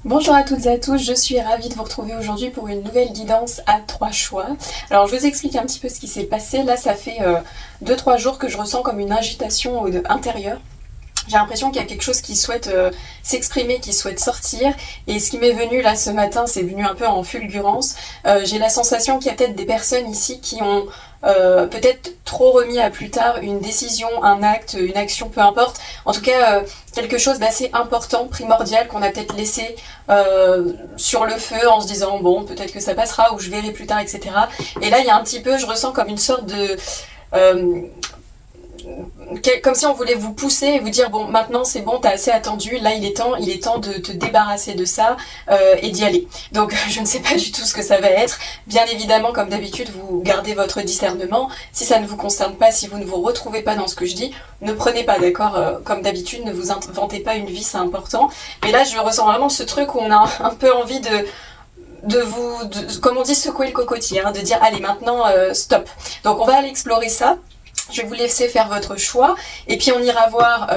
Bonjour à toutes et à tous, je suis ravie de vous retrouver aujourd'hui pour une nouvelle guidance à 3 choix. Alors je vous explique un petit peu ce qui s'est passé. Là ça fait 2-3 jours que je ressens comme une agitation intérieure. J'ai l'impression qu'il y a quelque chose qui souhaite s'exprimer, qui souhaite sortir. Et ce qui m'est venu là ce matin, c'est venu un peu en fulgurance. J'ai la sensation qu'il y a peut-être des personnes ici qui ont peut-être trop remis à plus tard une décision, un acte, une action, peu importe. En tout cas, quelque chose d'assez important, primordial, qu'on a peut-être laissé sur le feu en se disant bon, peut-être que ça passera ou je verrai plus tard, etc. Et là, il y a un petit peu, je ressens comme une sorte de... comme si on voulait vous pousser et vous dire bon maintenant c'est bon, t'as assez attendu, là il est temps de te débarrasser de ça et d'y aller. Donc je ne sais pas du tout ce que ça va être. Bien évidemment comme d'habitude vous gardez votre discernement. Si ça ne vous concerne pas, si vous ne vous retrouvez pas dans ce que je dis, ne prenez pas, d'accord, comme d'habitude, ne vous inventez pas une vie, c'est important. Mais là je ressens vraiment ce truc où on a un peu envie comme on dit, secouer le cocotier, hein, de dire allez maintenant stop. Donc on va aller explorer ça. Je vais vous laisser faire votre choix et puis on ira voir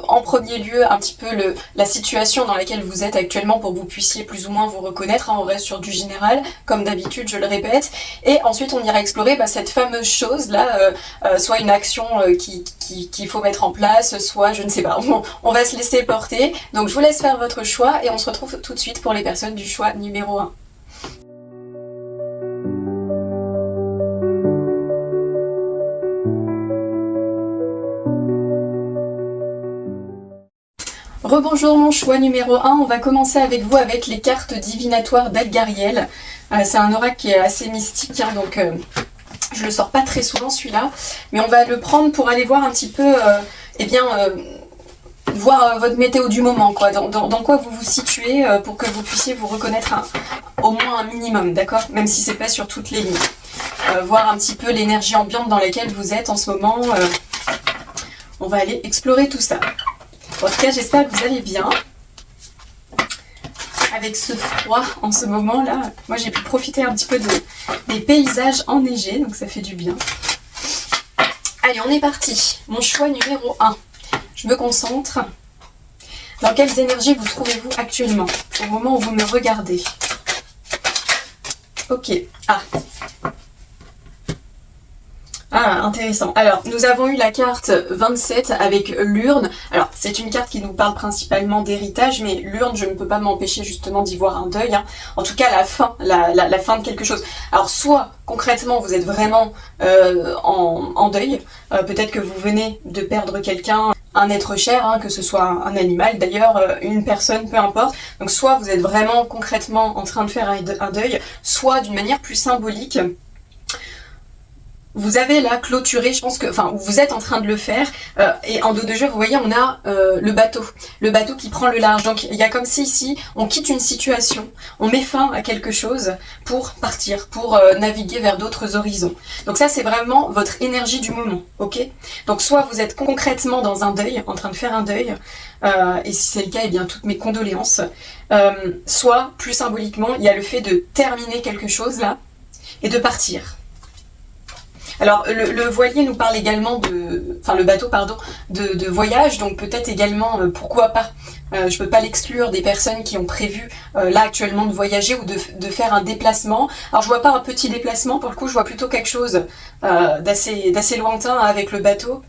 en premier lieu un petit peu la situation dans laquelle vous êtes actuellement pour que vous puissiez plus ou moins vous reconnaître, hein, on reste sur du général comme d'habitude, je le répète, et ensuite on ira explorer cette fameuse chose là, soit une action qu'il faut mettre en place, soit je ne sais pas, on va se laisser porter. Donc je vous laisse faire votre choix et on se retrouve tout de suite pour les personnes du choix numéro 1. Rebonjour mon choix numéro 1, on va commencer avec vous avec les cartes divinatoires d'Algariel. C'est un oracle qui est assez mystique, hein, donc je le sors pas très souvent celui-là, mais on va le prendre pour aller voir un petit peu, voir votre météo du moment, quoi, dans quoi vous vous situez pour que vous puissiez vous reconnaître au moins un minimum, d'accord, même si c'est pas sur toutes les lignes. Voir un petit peu l'énergie ambiante dans laquelle vous êtes en ce moment. On va aller explorer tout ça. En tout cas, j'espère que vous allez bien. Avec ce froid en ce moment-là, moi j'ai pu profiter un petit peu des paysages enneigés, donc ça fait du bien. Allez, on est parti. Mon choix numéro 1. Je me concentre. Dans quelles énergies vous trouvez-vous actuellement, au moment où vous me regardez? Ok. Ah, intéressant. Alors, nous avons eu la carte 27 avec l'urne. Alors, c'est une carte qui nous parle principalement d'héritage, mais l'urne, je ne peux pas m'empêcher justement d'y voir un deuil, hein. En tout cas, la fin de quelque chose. Alors, soit, concrètement, vous êtes vraiment en deuil. Peut-être que vous venez de perdre quelqu'un, un être cher, hein, que ce soit un animal d'ailleurs, une personne, peu importe. Donc, soit vous êtes vraiment concrètement en train de faire un deuil, soit d'une manière plus symbolique. Vous avez là clôturé, je pense que, enfin, vous êtes en train de le faire, et en dos de jeu, vous voyez, on a le bateau qui prend le large. Donc il y a comme si ici, on quitte une situation, on met fin à quelque chose pour partir, pour naviguer vers d'autres horizons. Donc ça, c'est vraiment votre énergie du moment, ok? Donc soit vous êtes concrètement dans un deuil, en train de faire un deuil, et si c'est le cas, eh bien toutes mes condoléances. Soit, plus symboliquement, il y a le fait de terminer quelque chose là, et de partir. Alors le voilier nous parle également le bateau pardon, de voyage, donc peut-être également, pourquoi pas, je peux pas l'exclure, des personnes qui ont prévu là actuellement de voyager ou de faire un déplacement. Alors je vois pas un petit déplacement, pour le coup je vois plutôt quelque chose d'assez lointain avec le bateau.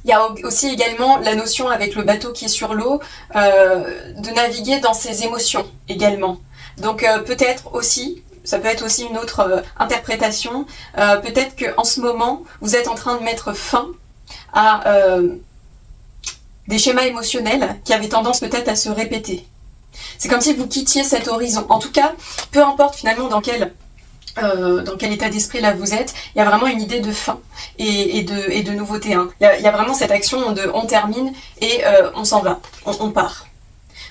Il y a aussi également la notion avec le bateau qui est sur l'eau, de naviguer dans ses émotions également. Donc peut-être aussi, ça peut être aussi une autre interprétation, peut-être qu'en ce moment, vous êtes en train de mettre fin à des schémas émotionnels qui avaient tendance peut-être à se répéter. C'est comme si vous quittiez cet horizon. En tout cas, peu importe finalement dans quel état d'esprit là vous êtes, il y a vraiment une idée de fin et de nouveauté, hein. Il y a vraiment cette action de on termine et on s'en va, on part.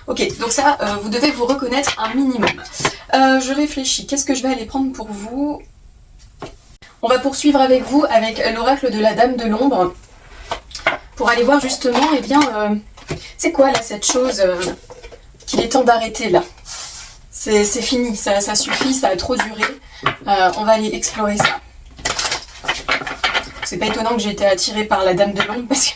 Ok, donc ça, vous devez vous reconnaître un minimum. Je réfléchis, qu'est-ce que je vais aller prendre pour vous? On va poursuivre avec vous avec l'oracle de la Dame de l'Ombre pour aller voir justement, eh bien, c'est quoi là cette chose qu'il est temps d'arrêter là? C'est fini, ça suffit, ça a trop duré. On va aller explorer ça. C'est pas étonnant que j'ai été attirée par la Dame de l'Ombre parce que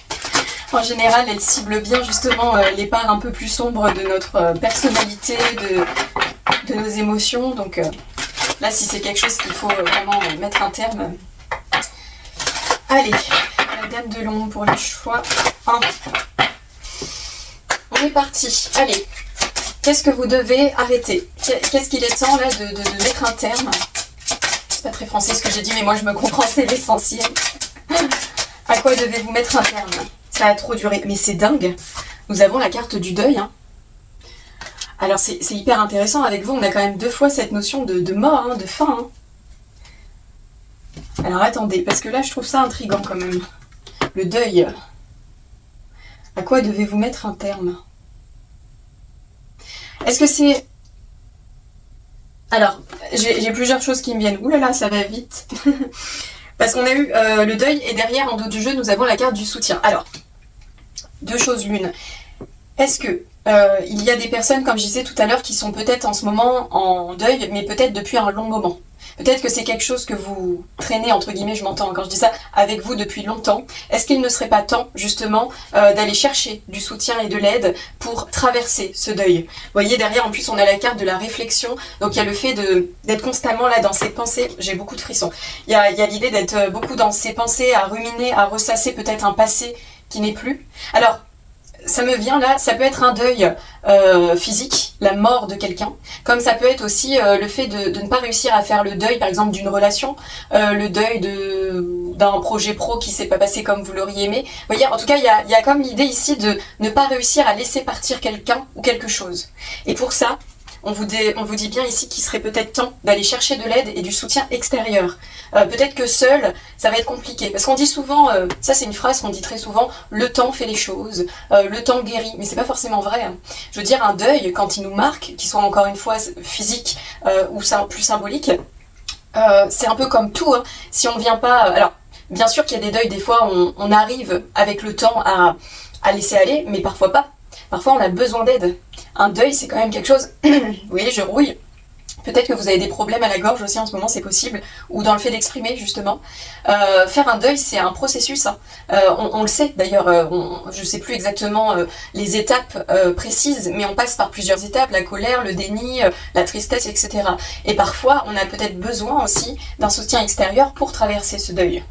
En général, elle cible bien justement les parts un peu plus sombres de notre personnalité, de nos émotions. Donc là, si c'est quelque chose qu'il faut vraiment mettre un terme. Allez, la dame de l'ombre pour le choix 1. On est parti. Allez, qu'est-ce que vous devez arrêter? Qu'est-ce qu'il est temps là de mettre un terme? C'est pas très français ce que j'ai dit, mais moi je me comprends, c'est l'essentiel. À quoi devez-vous mettre un terme? Ça a trop duré. Mais c'est dingue. Nous avons la carte du deuil. Hein. Alors c'est hyper intéressant avec vous. On a quand même 2 fois cette notion de mort, hein, de fin. Hein. Alors attendez, parce que là je trouve ça intriguant quand même. Le deuil. À quoi devez-vous mettre un terme? Est-ce que c'est... Alors, j'ai plusieurs choses qui me viennent. Ouh là là, ça va vite. Parce qu'on a eu le deuil et derrière, en dos du jeu, nous avons la carte du soutien. Alors, 2 choses l'une. Est-ce que il y a des personnes, comme je disais tout à l'heure, qui sont peut-être en ce moment en deuil, mais peut-être depuis un long moment. Peut-être que c'est quelque chose que vous traînez, entre guillemets, je m'entends quand je dis ça, avec vous depuis longtemps. Est-ce qu'il ne serait pas temps, justement, d'aller chercher du soutien et de l'aide pour traverser ce deuil? Vous voyez, derrière, en plus, on a la carte de la réflexion. Donc, il y a le fait d'être constamment là dans ses pensées. J'ai beaucoup de frissons. Il y a l'idée d'être beaucoup dans ses pensées, à ruminer, à ressasser peut-être un passé qui n'est plus. Alors, ça me vient là, ça peut être un deuil physique, la mort de quelqu'un, comme ça peut être aussi le fait de ne pas réussir à faire le deuil, par exemple, d'une relation, le deuil d'un projet pro qui s'est pas passé comme vous l'auriez aimé. Vous voyez, en tout cas, il y a comme l'idée ici de ne pas réussir à laisser partir quelqu'un ou quelque chose. Et pour ça, on vous dit bien ici qu'il serait peut-être temps d'aller chercher de l'aide et du soutien extérieur. Peut-être que seul, ça va être compliqué. Parce qu'on dit souvent, ça c'est une phrase qu'on dit très souvent, le temps fait les choses, le temps guérit. Mais c'est pas forcément vrai. Hein. Je veux dire, un deuil, quand il nous marque, qu'il soit encore une fois physique ou plus symbolique, c'est un peu comme tout. Hein. Si on vient pas... alors, bien sûr qu'il y a des deuils, des fois on arrive avec le temps à laisser aller, mais parfois pas. Parfois on a besoin d'aide. Un deuil, c'est quand même quelque chose... Vous voyez, je rouille. Peut-être que vous avez des problèmes à la gorge aussi en ce moment, c'est possible. Ou dans le fait d'exprimer, justement. Faire un deuil, c'est un processus. Hein. On le sait, d'ailleurs. Je ne sais plus exactement les étapes précises, mais on passe par plusieurs étapes. La colère, le déni, la tristesse, etc. Et parfois, on a peut-être besoin aussi d'un soutien extérieur pour traverser ce deuil.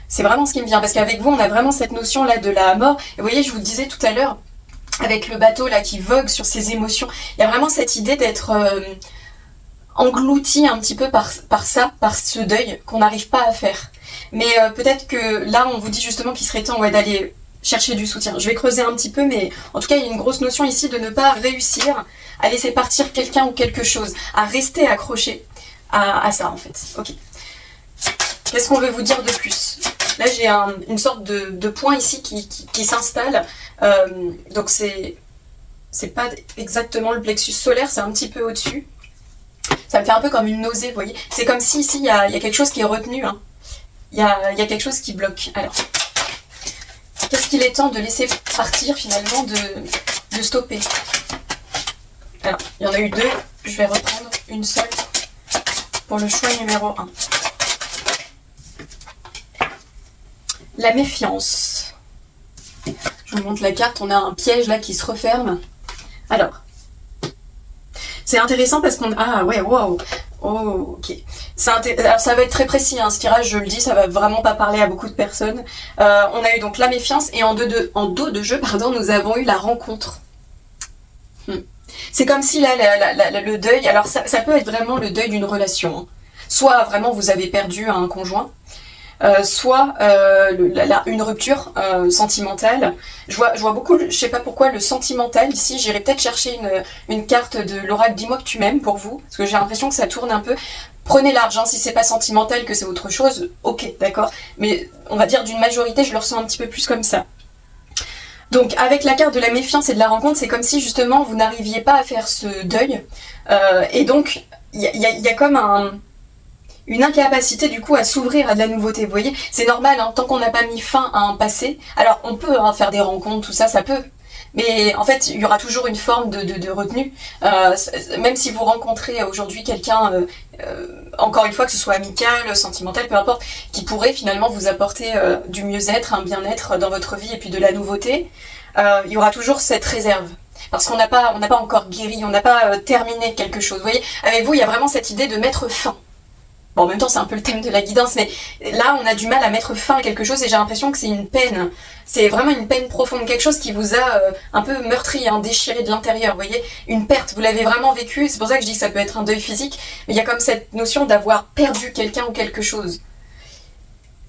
C'est vraiment ce qui me vient. Parce qu'avec vous, on a vraiment cette notion-là de la mort. Et vous voyez, je vous le disais tout à l'heure, avec le bateau là qui vogue sur ses émotions, il y a vraiment cette idée d'être englouti un petit peu par ce deuil qu'on n'arrive pas à faire. Mais peut-être que là on vous dit justement qu'il serait temps d'aller chercher du soutien. Je vais creuser un petit peu, mais en tout cas il y a une grosse notion ici de ne pas réussir à laisser partir quelqu'un ou quelque chose, à rester accroché à ça en fait. Ok. Qu'est-ce qu'on veut vous dire de plus? Là j'ai une sorte de point ici qui s'installe. Donc c'est pas exactement le plexus solaire, c'est un petit peu au-dessus. Ça me fait un peu comme une nausée, vous voyez. C'est comme si ici il y a quelque chose qui est retenu. Hein. Il y a quelque chose qui bloque. Alors, qu'est-ce qu'il est temps de laisser partir finalement, de stopper? Alors, il y en a eu 2. Je vais reprendre une seule pour le choix numéro 1. La méfiance. Je vous montre la carte, on a un piège là qui se referme. Alors, c'est intéressant parce qu'on... Ah ouais, wow. Oh, ok. Alors ça va être très précis, hein, ce tirage, je le dis, ça va vraiment pas parler à beaucoup de personnes. On a eu donc la méfiance et en dos de jeu, nous avons eu la rencontre. C'est comme si là, le deuil... Alors ça peut être vraiment le deuil d'une relation. Hein. Soit vraiment vous avez perdu un conjoint, soit une rupture sentimentale. Je vois beaucoup, je sais pas pourquoi, le sentimental ici. J'irai peut-être chercher une carte de l'oracle Dis-moi que tu m'aimes pour vous, parce que j'ai l'impression que ça tourne un peu. Prenez l'argent, si c'est pas sentimental, que c'est autre chose, ok, d'accord. Mais on va dire d'une majorité, je le ressens un petit peu plus comme ça. Donc avec la carte de la méfiance et de la rencontre, c'est comme si justement vous n'arriviez pas à faire ce deuil. Et donc il y a comme une incapacité du coup à s'ouvrir à de la nouveauté, vous voyez. C'est normal, hein, tant qu'on n'a pas mis fin à un passé. Alors on peut faire des rencontres, tout ça, ça peut. Mais en fait, il y aura toujours une forme de retenue. Même si vous rencontrez aujourd'hui quelqu'un, encore une fois, que ce soit amical, sentimental, peu importe, qui pourrait finalement vous apporter du mieux-être, un bien-être dans votre vie et puis de la nouveauté, il y aura toujours cette réserve. Parce qu'on n'a pas encore guéri, on n'a pas terminé quelque chose. Vous voyez, avec vous, il y a vraiment cette idée de mettre fin. Bon, en même temps, c'est un peu le thème de la guidance, mais là, on a du mal à mettre fin à quelque chose et j'ai l'impression que c'est une peine. C'est vraiment une peine profonde, quelque chose qui vous a un peu meurtri, hein, déchiré de l'intérieur, vous voyez, une perte, vous l'avez vraiment vécu, c'est pour ça que je dis que ça peut être un deuil physique, mais il y a comme cette notion d'avoir perdu quelqu'un ou quelque chose.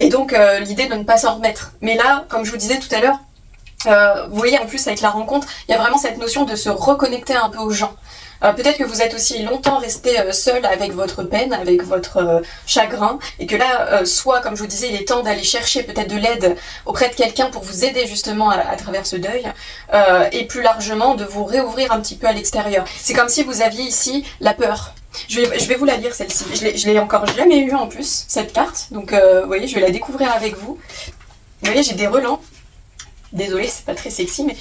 Et donc, l'idée de ne pas s'en remettre. Mais là, comme je vous disais tout à l'heure, vous voyez, en plus, avec la rencontre, il y a vraiment cette notion de se reconnecter un peu aux gens. Peut-être que vous êtes aussi longtemps resté seul avec votre peine, avec votre chagrin, et que là, soit, comme je vous disais, il est temps d'aller chercher peut-être de l'aide auprès de quelqu'un pour vous aider justement à travers ce deuil, et plus largement de vous réouvrir un petit peu à l'extérieur. C'est comme si vous aviez ici la peur. Je vais vous la lire celle-ci. Je l'ai encore jamais eue en plus, cette carte, donc vous voyez, je vais la découvrir avec vous. Vous voyez, j'ai des relents. Désolée, c'est pas très sexy, mais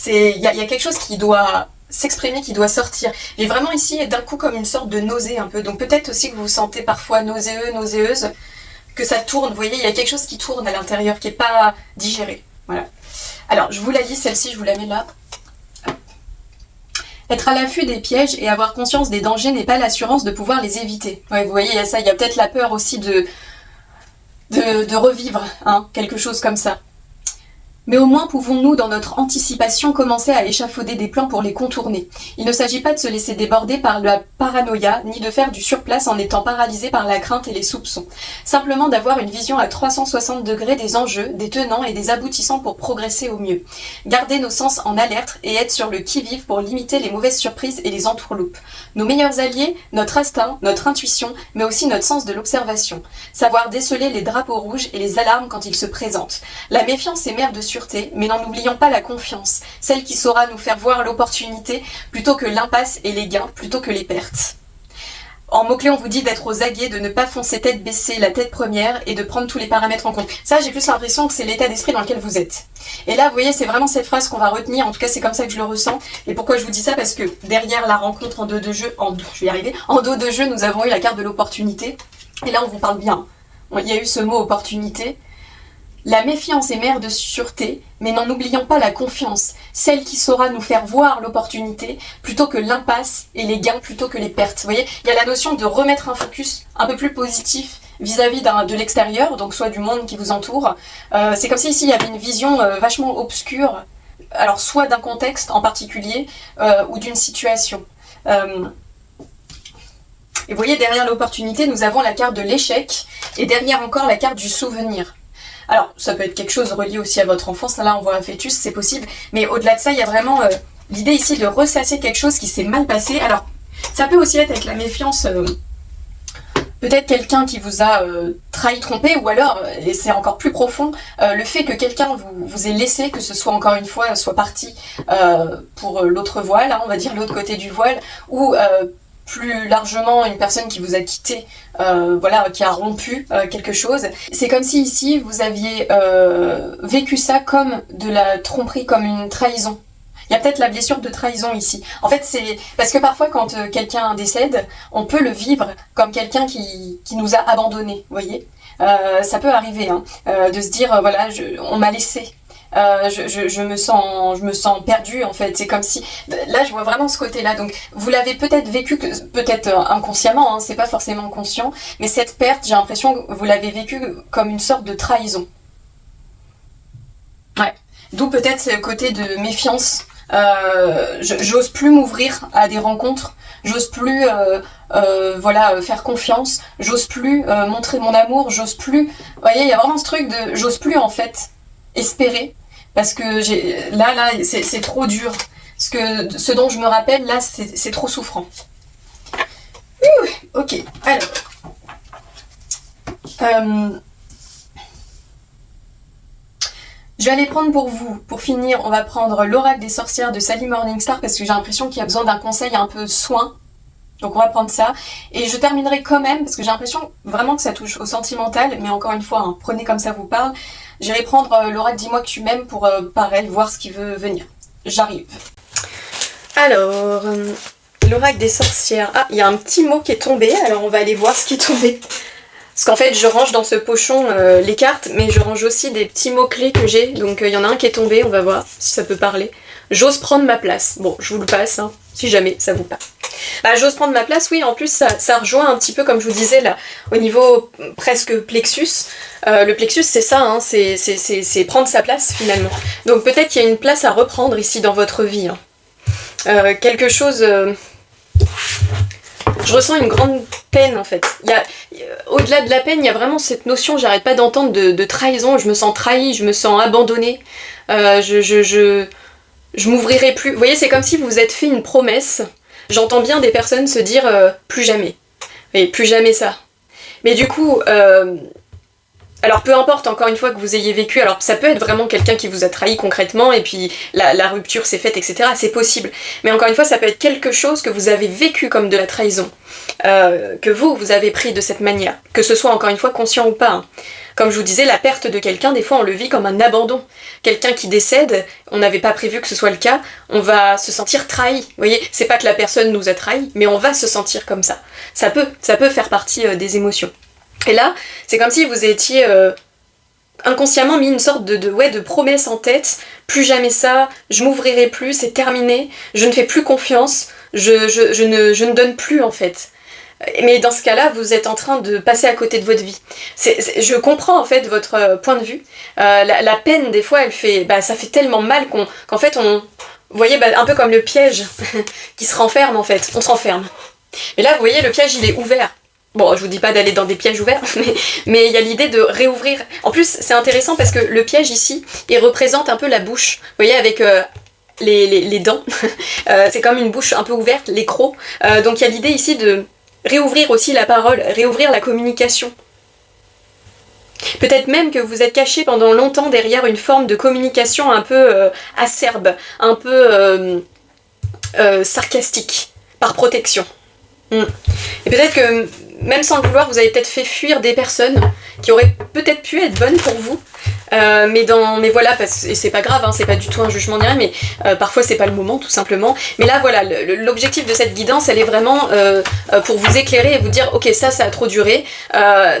il y a quelque chose qui doit s'exprimer, qui doit sortir. J'ai vraiment ici d'un coup comme une sorte de nausée un peu, donc peut-être aussi que vous vous sentez parfois nauséeux, nauséeuse, que ça tourne, vous voyez, il y a quelque chose qui tourne à l'intérieur, qui n'est pas digéré. Voilà. Alors, je vous la lis, celle-ci, je vous la mets là. Être à l'affût des pièges et avoir conscience des dangers n'est pas l'assurance de pouvoir les éviter. Ouais, vous voyez, il y a ça, il y a peut-être la peur aussi de revivre, hein, quelque chose comme ça. Mais au moins pouvons-nous, dans notre anticipation, commencer à échafauder des plans pour les contourner. Il ne s'agit pas de se laisser déborder par la paranoïa, ni de faire du surplace en étant paralysé par la crainte et les soupçons. Simplement d'avoir une vision à 360 degrés des enjeux, des tenants et des aboutissants pour progresser au mieux. Garder nos sens en alerte et être sur le qui-vive pour limiter les mauvaises surprises et les entourloupes. Nos meilleurs alliés, notre instinct, notre intuition, mais aussi notre sens de l'observation. Savoir déceler les drapeaux rouges et les alarmes quand ils se présentent. La méfiance est mère de mais n'en oublions pas la confiance, celle qui saura nous faire voir l'opportunité plutôt que l'impasse et les gains, plutôt que les pertes. En mots-clés, on vous dit d'être aux aguets, de ne pas foncer tête baissée, la tête première, et de prendre tous les paramètres en compte. Ça, j'ai plus l'impression que c'est l'état d'esprit dans lequel vous êtes. Et là, vous voyez, c'est vraiment cette phrase qu'on va retenir, en tout cas c'est comme ça que je le ressens. Et pourquoi je vous dis ça? Parce que derrière la rencontre en dos de jeu, en dos de jeu, nous avons eu la carte de l'opportunité. Et là, on vous parle bien. Il y a eu ce mot opportunité. La méfiance est mère de sûreté, mais n'en oublions pas la confiance, celle qui saura nous faire voir l'opportunité plutôt que l'impasse et les gains plutôt que les pertes. Vous voyez, il y a la notion de remettre un focus un peu plus positif vis-à-vis de l'extérieur, donc soit du monde qui vous entoure. C'est comme si ici il y avait une vision vachement obscure, alors soit d'un contexte en particulier ou d'une situation. Et vous voyez, derrière l'opportunité, nous avons la carte de l'échec et derrière encore la carte du souvenir. Alors, ça peut être quelque chose relié aussi à votre enfance. Là, on voit un fœtus, c'est possible. Mais au-delà de ça, il y a vraiment l'idée ici de ressasser quelque chose qui s'est mal passé. Alors, ça peut aussi être avec la méfiance, peut-être quelqu'un qui vous a trahi, trompé, ou alors, et c'est encore plus profond, le fait que quelqu'un vous ait laissé, que ce soit encore une fois, soit parti pour l'autre voile, hein, on va dire l'autre côté du voile, ou plus largement une personne qui vous a quitté, voilà, qui a rompu quelque chose. C'est comme si ici vous aviez vécu ça comme de la tromperie, comme une trahison. Il y a peut-être la blessure de trahison ici. En fait, c'est parce que parfois quand quelqu'un décède, on peut le vivre comme quelqu'un qui nous a abandonnés, vous voyez. Ça peut arriver, hein, de se dire, voilà, on m'a laissé. Je me sens perdue en fait, c'est comme si, là je vois vraiment ce côté là, donc vous l'avez peut-être vécu, peut-être inconsciemment, hein, c'est pas forcément conscient, mais cette perte, j'ai l'impression que vous l'avez vécu comme une sorte de trahison. Ouais, d'où peut-être ce côté de méfiance, j'ose plus m'ouvrir à des rencontres, j'ose plus voilà, faire confiance, j'ose plus montrer mon amour, j'ose plus, vous voyez, il y a vraiment ce truc de, j'ose plus en fait espérer, parce que là c'est trop dur, parce que ce dont je me rappelle là c'est trop souffrant. Ok, alors je vais aller prendre pour vous, pour finir, on va prendre l'oracle des sorcières de Sally Morningstar, parce que j'ai l'impression qu'il y a besoin d'un conseil un peu soin. Donc on va prendre ça, et je terminerai quand même, parce que j'ai l'impression vraiment que ça touche au sentimental, mais encore une fois, hein, prenez comme ça vous parle. J'irai prendre l'oracle Dis-moi que tu m'aimes pour, pareil, voir ce qui veut venir. j'arrive. Alors, l'oracle des sorcières. Ah, il y a un petit mot qui est tombé, alors on va aller voir ce qui est tombé. Parce qu'en fait, je range dans ce pochon les cartes, mais je range aussi des petits mots-clés que j'ai. Donc il y en a un qui est tombé, on va voir si ça peut parler. J'ose prendre ma place. Bon, je vous le passe, hein, si jamais ça vous parle. Bah, j'ose prendre ma place, oui, en plus ça rejoint un petit peu, comme je vous disais, là, au niveau presque plexus. Le plexus, c'est ça, hein, c'est prendre sa place, finalement. Donc peut-être qu'il y a une place à reprendre ici dans votre vie. Hein. Quelque chose... Je ressens une grande peine en fait. Au-delà de la peine, il y a vraiment cette notion, j'arrête pas d'entendre, de trahison. Je me sens trahie, je me sens abandonnée. Je m'ouvrirai plus. Vous voyez, c'est comme si vous vous êtes fait une promesse. J'entends bien des personnes se dire plus jamais. Et plus jamais ça. Mais du coup, alors peu importe encore une fois que vous ayez vécu, alors ça peut être vraiment quelqu'un qui vous a trahi concrètement et puis la rupture s'est faite, etc. C'est possible. Mais encore une fois, ça peut être quelque chose que vous avez vécu comme de la trahison. Que vous avez pris de cette manière. Que ce soit encore une fois conscient ou pas. Hein. Comme je vous disais, la perte de quelqu'un, des fois on le vit comme un abandon. Quelqu'un qui décède, on n'avait pas prévu que ce soit le cas, on va se sentir trahi. Vous voyez, c'est pas que la personne nous a trahi, mais on va se sentir comme ça. Ça peut faire partie des émotions. Et là, c'est comme si vous étiez inconsciemment mis une sorte de promesse en tête. Plus jamais ça, je m'ouvrirai plus, c'est terminé, je ne fais plus confiance, je ne donne plus en fait. Mais dans ce cas-là, vous êtes en train de passer à côté de votre vie. Je comprends en fait votre point de vue. La peine, des fois, elle fait, ça fait tellement mal qu'en fait, vous voyez, un peu comme le piège qui se renferme en fait. On se renferme. Mais là, vous voyez, le piège, il est ouvert. Bon, je vous dis pas d'aller dans des pièges ouverts, mais il y a l'idée de réouvrir. En plus, c'est intéressant parce que le piège ici, il représente un peu la bouche. Vous voyez, avec les dents. C'est comme une bouche un peu ouverte, les crocs. Donc il y a l'idée ici de réouvrir aussi la parole, réouvrir la communication. Peut-être même que vous êtes caché pendant longtemps derrière une forme de communication un peu acerbe, un peu sarcastique, par protection. Et peut-être que, même sans le vouloir, vous avez peut-être fait fuir des personnes qui auraient peut-être pu être bonnes pour vous. Mais voilà, et c'est pas grave, hein, c'est pas du tout un jugement ni rien, mais parfois c'est pas le moment tout simplement. Mais là voilà, l'objectif de cette guidance, elle est vraiment pour vous éclairer et vous dire ok, ça a trop duré,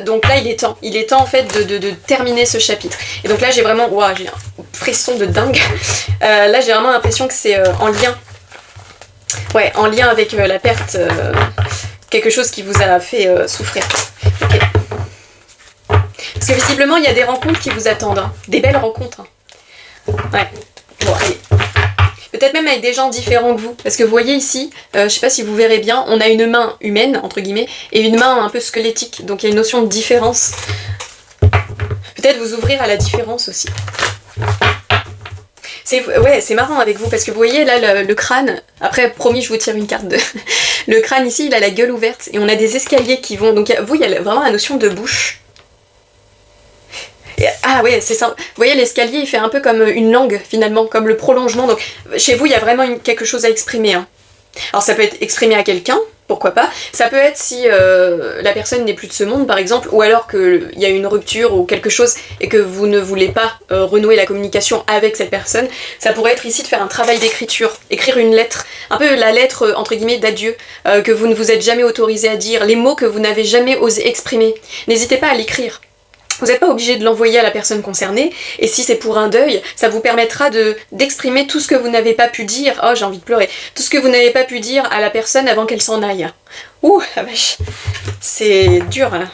donc là il est temps en fait de terminer ce chapitre. Et donc là j'ai vraiment, j'ai un frisson de dingue. Là j'ai vraiment l'impression que c'est en lien avec la perte, quelque chose qui vous a fait souffrir. Ok. Parce que visiblement, il y a des rencontres qui vous attendent. Hein. Des belles rencontres. Hein. Ouais. Bon, allez. Peut-être même avec des gens différents que vous. Parce que vous voyez ici, je sais pas si vous verrez bien, on a une main humaine, entre guillemets, et une main un peu squelettique. Donc il y a une notion de différence. Peut-être vous ouvrir à la différence aussi. C'est marrant avec vous, parce que vous voyez là le crâne, après promis je vous tire une carte le crâne ici il a la gueule ouverte, et on a des escaliers qui vont, donc il y a vraiment la notion de bouche. Ah ouais, c'est ça. Vous voyez, l'escalier, il fait un peu comme une langue, finalement, comme le prolongement. Donc, chez vous, il y a vraiment quelque chose à exprimer. Hein. Alors, ça peut être exprimé à quelqu'un, pourquoi pas. Ça peut être si la personne n'est plus de ce monde, par exemple, ou alors qu'il y a une rupture ou quelque chose et que vous ne voulez pas renouer la communication avec cette personne. Ça pourrait être ici de faire un travail d'écriture, écrire une lettre, un peu la lettre, entre guillemets, d'adieu, que vous ne vous êtes jamais autorisé à dire, les mots que vous n'avez jamais osé exprimer. N'hésitez pas à l'écrire. Vous n'êtes pas obligé de l'envoyer à la personne concernée, et si c'est pour un deuil, ça vous permettra d'exprimer tout ce que vous n'avez pas pu dire, oh j'ai envie de pleurer, tout ce que vous n'avez pas pu dire à la personne avant qu'elle s'en aille. Ouh, la vache, c'est dur. Hein.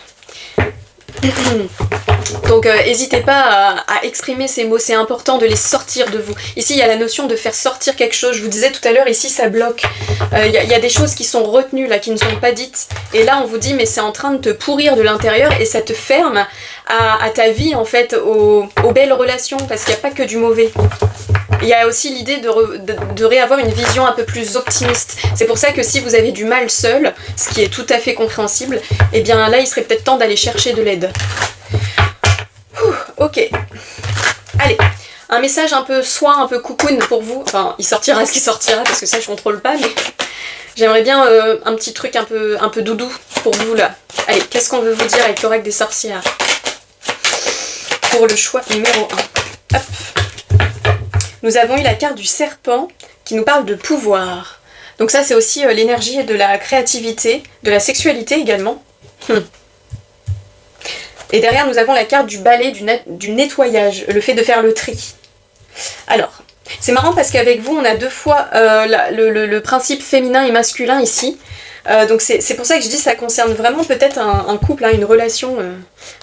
Donc n'hésitez pas à exprimer ces mots, c'est important de les sortir de vous. Ici il y a la notion de faire sortir quelque chose, je vous disais tout à l'heure, ici ça bloque. Il y a des choses qui sont retenues là, qui ne sont pas dites. Et là on vous dit mais c'est en train de te pourrir de l'intérieur et ça te ferme à ta vie en fait, aux belles relations, parce qu'il n'y a pas que du mauvais. Il y a aussi l'idée de réavoir une vision un peu plus optimiste. C'est pour ça que si vous avez du mal seul, ce qui est tout à fait compréhensible, et bien là il serait peut-être temps d'aller chercher de l'aide. Ok. Allez, un message un peu soin, un peu cocoon pour vous. Enfin, il sortira ce qui sortira, parce que ça je contrôle pas, mais j'aimerais bien un petit truc un peu doudou pour vous là. Allez, qu'est-ce qu'on veut vous dire avec l'oracle des sorcières pour le choix numéro 1. Hop. nous avons eu la carte du serpent qui nous parle de pouvoir. Donc ça c'est aussi l'énergie de la créativité, de la également. Et derrière nous avons la carte du balai, du nettoyage, le fait de faire le tri. Alors, c'est marrant parce qu'avec vous on a deux fois le principe féminin et masculin ici. Donc c'est pour ça que je dis que ça concerne vraiment peut-être un couple, hein, une relation.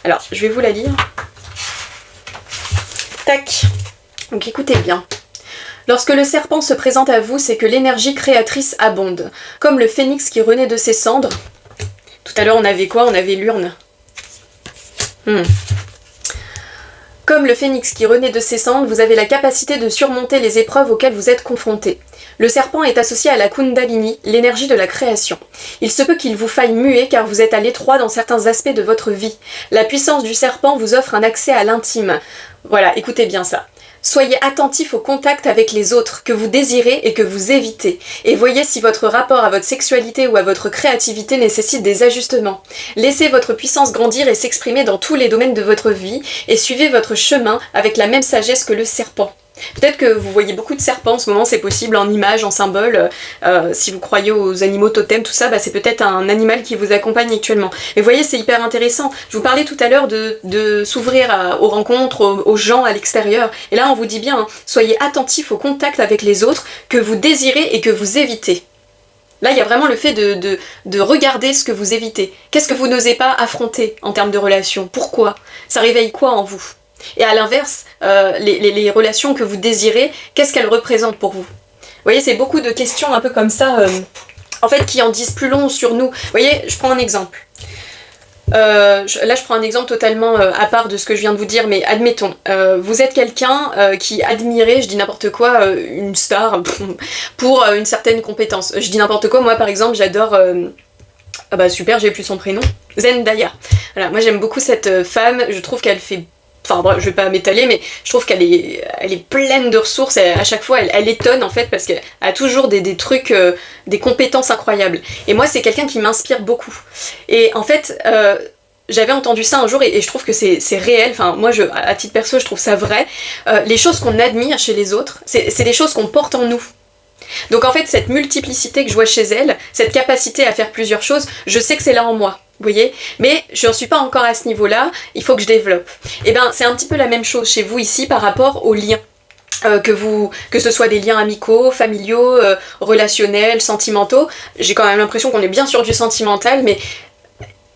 Alors, je vais vous la lire. Tac. Donc écoutez bien. Lorsque le serpent se présente à vous, c'est que l'énergie créatrice abonde. Comme le phénix qui renaît de ses cendres. Tout à l'heure on avait quoi? On avait l'urne. Comme le phénix qui renaît de ses cendres, vous avez la capacité de surmonter les épreuves auxquelles vous êtes confrontés. Le serpent est associé à la Kundalini, l'énergie de la création. Il se peut qu'il vous faille muer car vous êtes à l'étroit dans certains aspects de votre vie. La puissance du serpent vous offre un accès à l'intime. Voilà, écoutez bien ça. Soyez attentif au contact avec les autres que vous désirez et que vous évitez. Et voyez si votre rapport à votre sexualité ou à votre créativité nécessite des ajustements. Laissez votre puissance grandir et s'exprimer dans tous les domaines de votre vie et suivez votre chemin avec la même sagesse que le serpent. Peut-être que vous voyez beaucoup de serpents en ce moment, c'est possible, en images, en symboles. Si vous croyez aux animaux totems, tout ça, bah, c'est peut-être un animal qui vous accompagne actuellement. Mais vous voyez, c'est hyper intéressant. Je vous parlais tout à l'heure de s'ouvrir aux rencontres, aux gens à l'extérieur. Et là, on vous dit bien, hein, soyez attentifs au contact avec les autres que vous désirez et que vous évitez. Là, il y a vraiment le fait de regarder ce que vous évitez. Qu'est-ce que vous n'osez pas affronter en termes de relations? Pourquoi? Ça réveille quoi en vous? Et à l'inverse, les relations que vous désirez, qu'est-ce qu'elles représentent pour vous? Vous voyez, c'est beaucoup de questions un peu comme ça, en fait, qui en disent plus long sur nous. Vous voyez, je prends un exemple. Là, je prends un exemple totalement à part de ce que je viens de vous dire, mais admettons, vous êtes quelqu'un qui admirait, je dis n'importe quoi, une star pour une certaine compétence. Je dis n'importe quoi, moi par exemple, j'adore... ah bah super, j'ai plus son prénom. Zendaya. Voilà, moi j'aime beaucoup cette femme, je trouve qu'elle fait... Enfin bref, je vais pas m'étaler, mais je trouve qu'elle est pleine de ressources, à chaque fois elle étonne en fait, parce qu'elle a toujours des trucs, des compétences incroyables. Et moi c'est quelqu'un qui m'inspire beaucoup. Et en fait, j'avais entendu ça un jour et je trouve que c'est réel, enfin moi à titre perso je trouve ça vrai. Les choses qu'on admire chez les autres, c'est des choses qu'on porte en nous. Donc en fait cette multiplicité que je vois chez elle, cette capacité à faire plusieurs choses, je sais que c'est là en moi. Vous voyez? Mais je n'en suis pas encore à ce niveau-là, il faut que je développe. Et ben c'est un petit peu la même chose chez vous ici par rapport aux liens. Que ce soit des liens amicaux, familiaux, relationnels, sentimentaux. J'ai quand même l'impression qu'on est bien sur du sentimental, mais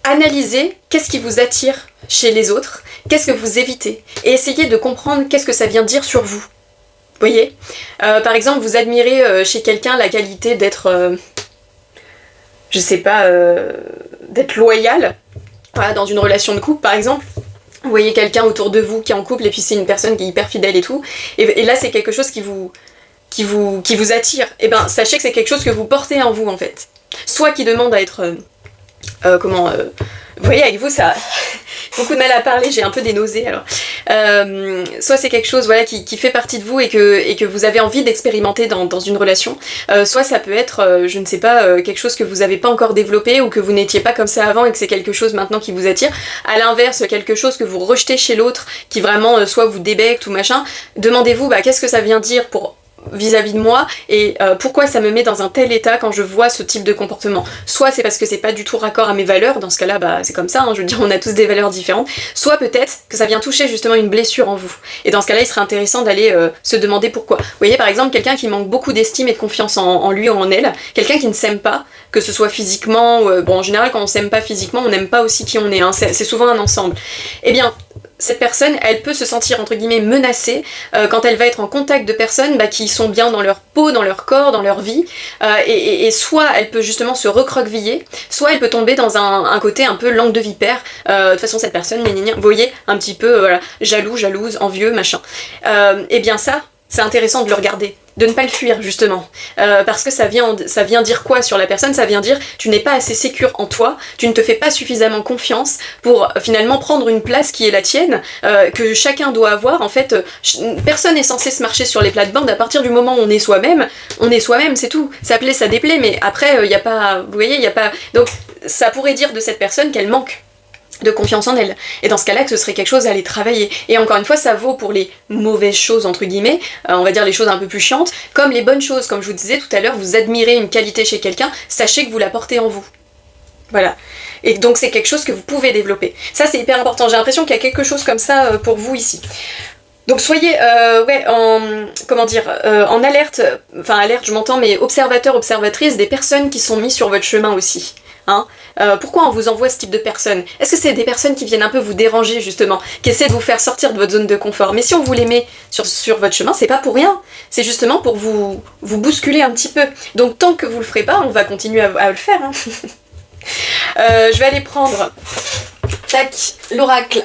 analysez qu'est-ce qui vous attire chez les autres, qu'est-ce que vous évitez, et essayez de comprendre qu'est-ce que ça vient dire sur vous. Vous voyez? Par exemple, vous admirez chez quelqu'un la qualité d'être... je sais pas, d'être loyal, voilà, dans une relation de couple par exemple. Vous voyez quelqu'un autour de vous qui est en couple et puis c'est une personne qui est hyper fidèle et tout, et là c'est quelque chose qui vous attire. Et ben sachez que c'est quelque chose que vous portez en vous en fait. Soit qui demande à être... vous voyez avec vous ça... beaucoup de mal à parler, j'ai un peu des nausées alors. Soit c'est quelque chose voilà, qui fait partie de vous et que vous avez envie d'expérimenter dans une relation. Soit ça peut être, je ne sais pas, quelque chose que vous n'avez pas encore développé ou que vous n'étiez pas comme ça avant et que c'est quelque chose maintenant qui vous attire. À l'inverse, quelque chose que vous rejetez chez l'autre, qui vraiment soit vous débecte ou machin. Demandez-vous qu'est-ce que ça vient dire pour... vis-à-vis de moi et pourquoi ça me met dans un tel état quand je vois ce type de comportement. Soit c'est parce que c'est pas du tout raccord à mes valeurs, dans ce cas-là c'est comme ça, je veux dire on a tous des valeurs différentes, soit peut-être que ça vient toucher justement une blessure en vous. Et dans ce cas-là il serait intéressant d'aller se demander pourquoi. Vous voyez par exemple quelqu'un qui manque beaucoup d'estime et de confiance en lui ou en elle, quelqu'un qui ne s'aime pas, que ce soit physiquement, bon en général quand on s'aime pas physiquement on n'aime pas aussi qui on est, hein, c'est souvent un ensemble. Eh bien cette personne, elle peut se sentir entre guillemets menacée quand elle va être en contact de personnes qui sont bien dans leur peau, dans leur corps, dans leur vie, et soit elle peut justement se recroqueviller, soit elle peut tomber dans un côté un peu langue de vipère, de toute façon cette personne, vous voyez, un petit peu voilà, jaloux, jalouse, envieux, machin. Et bien ça, c'est intéressant de le regarder, de ne pas le fuir justement, parce que ça vient dire quoi sur la personne? Ça vient dire tu n'es pas assez sécure en toi, tu ne te fais pas suffisamment confiance pour finalement prendre une place qui est la tienne, que chacun doit avoir. En fait, personne n'est censé se marcher sur les plates-bandes. À partir du moment où on est soi-même, c'est tout. Ça plaît, ça déplaît, mais après il n'y a pas, vous voyez, il n'y a pas... Donc ça pourrait dire de cette personne qu'elle manque. de confiance en elle. Et dans ce cas-là, que ce serait quelque chose à aller travailler. Et encore une fois, ça vaut pour les mauvaises choses, entre guillemets, on va dire les choses un peu plus chiantes, comme les bonnes choses. Comme je vous disais tout à l'heure, vous admirez une qualité chez quelqu'un, sachez que vous la portez en vous. Voilà. Et donc c'est quelque chose que vous pouvez développer. Ça c'est hyper important, j'ai l'impression qu'il y a quelque chose comme ça pour vous ici. Donc soyez en alerte, enfin alerte je m'entends, mais observateur, observatrice des personnes qui sont mises sur votre chemin aussi. Hein, pourquoi on vous envoie ce type de personnes? Est-ce que c'est des personnes qui viennent un peu vous déranger justement, qui essaient de vous faire sortir de votre zone de confort? Mais si on vous les met sur votre chemin, c'est pas pour rien, c'est justement pour vous bousculer un petit peu. Donc tant que vous le ferez pas, on va continuer à le faire. Hein. Je vais aller prendre tac, l'oracle,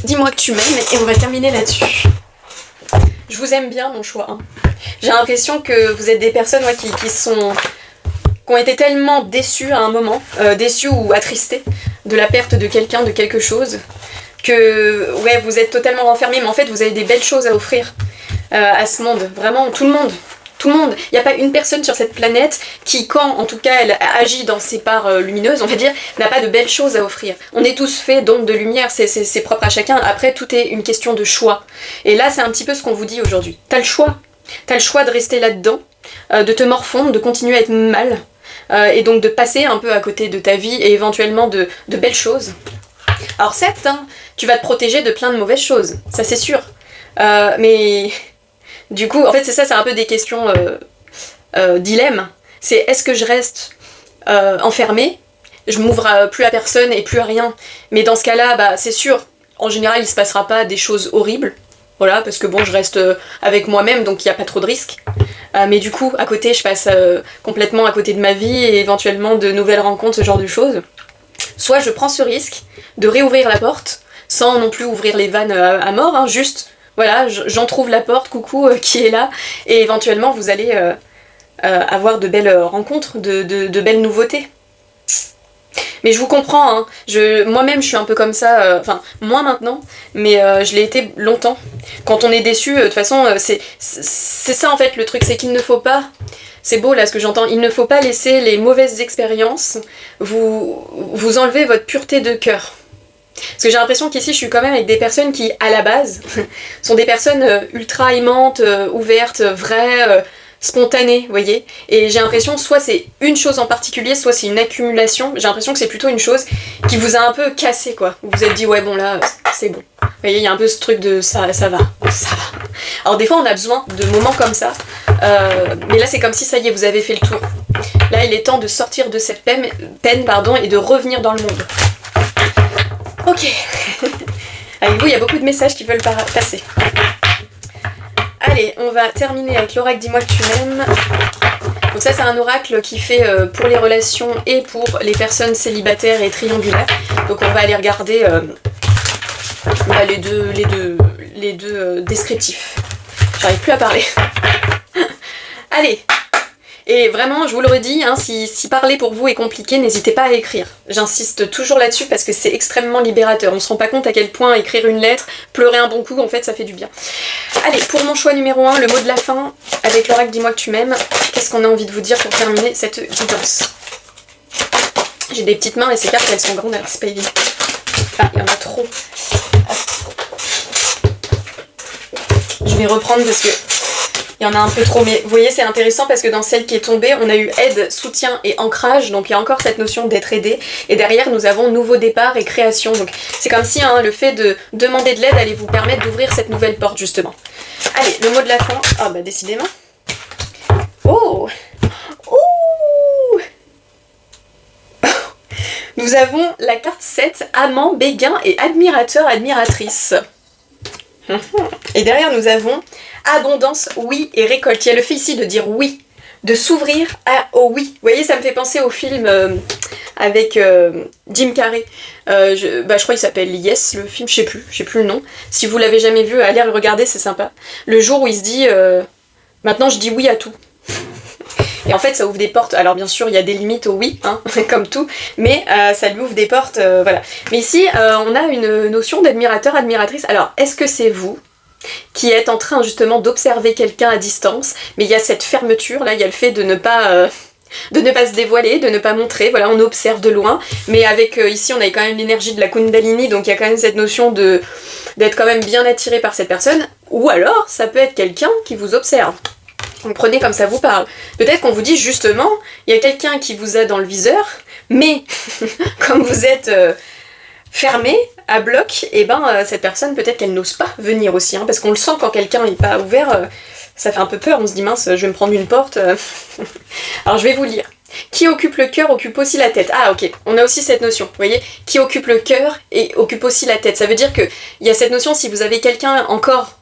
dis-moi que tu m'aimes, et on va terminer là-dessus. Je vous aime bien mon choix. Hein. J'ai l'impression que vous êtes des personnes qui ont été tellement déçues à un moment, déçues ou attristées de la perte de quelqu'un, de quelque chose, que ouais, vous êtes totalement renfermés, mais en fait vous avez des belles choses à offrir à ce monde. Vraiment, tout le monde. Tout le monde. Il n'y a pas une personne sur cette planète qui, quand en tout cas elle agit dans ses parts lumineuses, on va dire, n'a pas de belles choses à offrir. On est tous faits d'ondes de lumière, c'est propre à chacun. Après, tout est une question de choix. Et là, c'est un petit peu ce qu'on vous dit aujourd'hui. T'as le choix. T'as le choix de rester là-dedans, de te morfondre, de continuer à être mal, et donc de passer un peu à côté de ta vie et éventuellement de belles choses. Alors certes, hein, tu vas te protéger de plein de mauvaises choses, ça c'est sûr. Mais... Du coup, en fait, c'est un peu des questions dilemme. C'est est-ce que je reste enfermée, je m'ouvre plus à personne et plus à rien. Mais dans ce cas-là, bah, c'est sûr, en général, il se passera pas des choses horribles. Voilà, parce que bon, je reste avec moi-même, donc il n'y a pas trop de risques. Mais du coup, à côté, je passe complètement à côté de ma vie et éventuellement de nouvelles rencontres, ce genre de choses. Soit je prends ce risque de réouvrir la porte, sans non plus ouvrir les vannes à mort, hein, juste... Voilà, j'entrouvre la porte, coucou, qui est là, et éventuellement vous allez avoir de belles rencontres, de belles nouveautés. Mais je vous comprends, hein, moi-même je suis un peu comme ça, enfin moins maintenant, mais je l'ai été longtemps. Quand on est déçu, de toute façon, c'est ça en fait le truc, c'est qu'il ne faut pas, c'est beau là ce que j'entends, il ne faut pas laisser les mauvaises expériences vous enlever votre pureté de cœur. Parce que j'ai l'impression qu'ici je suis quand même avec des personnes qui, à la base, sont des personnes ultra aimantes, ouvertes, vraies, spontanées, vous voyez. Et j'ai l'impression, soit c'est une chose en particulier, soit c'est une accumulation. J'ai l'impression que c'est plutôt une chose qui vous a un peu cassé, quoi. Vous vous êtes dit, ouais bon là, c'est bon. Vous voyez, il y a un peu ce truc de ça va, ça va. Alors des fois on a besoin de moments comme ça, mais là c'est comme si ça y est, vous avez fait le tour. Là il est temps de sortir de cette peine et de revenir dans le monde. Ok, avec vous il y a beaucoup de messages qui veulent passer. Allez, on va terminer avec l'oracle Dis-moi que tu m'aimes. Donc ça c'est un oracle qui fait pour les relations et pour les personnes célibataires et triangulaires. Donc on va aller regarder les deux descriptifs. J'arrive plus à parler. Allez. Et vraiment, je vous le redis, hein, si parler pour vous est compliqué, n'hésitez pas à écrire. J'insiste toujours là-dessus parce que c'est extrêmement libérateur. On se rend pas compte à quel point écrire une lettre, pleurer un bon coup, en fait, ça fait du bien. Allez, pour mon choix numéro 1, le mot de la fin, avec l'oracle Dis-moi que tu m'aimes, qu'est-ce qu'on a envie de vous dire pour terminer cette guidance? J'ai des petites mains et ces cartes, elles sont grandes, alors c'est pas évident. Ah, il y en a trop. Je vais reprendre parce que il y en a un peu trop, mais vous voyez c'est intéressant parce que dans celle qui est tombée, on a eu aide, soutien et ancrage, donc il y a encore cette notion d'être aidé, et derrière nous avons nouveau départ et création, donc c'est comme si le fait de demander de l'aide allait vous permettre d'ouvrir cette nouvelle porte justement. Allez, le mot de la fin, ah bah décidément. Oh, ouh. Nous avons la carte 7, amant, béguin et admirateur, admiratrice. Et derrière nous avons abondance, oui et récolte. Il y a le fait ici de dire oui, de s'ouvrir au oui. Vous voyez, ça me fait penser au film avec Jim Carrey. Je crois qu'il s'appelle Yes, le film, je sais plus le nom. Si vous l'avez jamais vu, allez le regarder, c'est sympa. Le jour où il se dit maintenant je dis oui à tout. Et en fait ça ouvre des portes, alors bien sûr il y a des limites au oui, hein, comme tout, mais ça lui ouvre des portes, voilà. Mais ici on a une notion d'admirateur, admiratrice. Alors est-ce que c'est vous qui êtes en train justement d'observer quelqu'un à distance, mais il y a cette fermeture, là il y a le fait de ne pas de ne pas se dévoiler, de ne pas montrer, voilà, on observe de loin, mais avec, ici on a quand même l'énergie de la Kundalini, donc il y a quand même cette notion d'être quand même bien attiré par cette personne, ou alors ça peut être quelqu'un qui vous observe. Vous prenez comme ça vous parle. Peut-être qu'on vous dit justement, il y a quelqu'un qui vous a dans le viseur, mais comme vous êtes fermé, à bloc, et cette personne peut-être qu'elle n'ose pas venir aussi, hein, parce qu'on le sent quand quelqu'un n'est pas ouvert, ça fait un peu peur, on se dit mince, je vais me prendre une porte. Alors je vais vous lire. Qui occupe le cœur occupe aussi la tête. Ah ok, on a aussi cette notion, vous voyez, qui occupe le cœur et occupe aussi la tête. Ça veut dire que il y a cette notion, si vous avez quelqu'un encore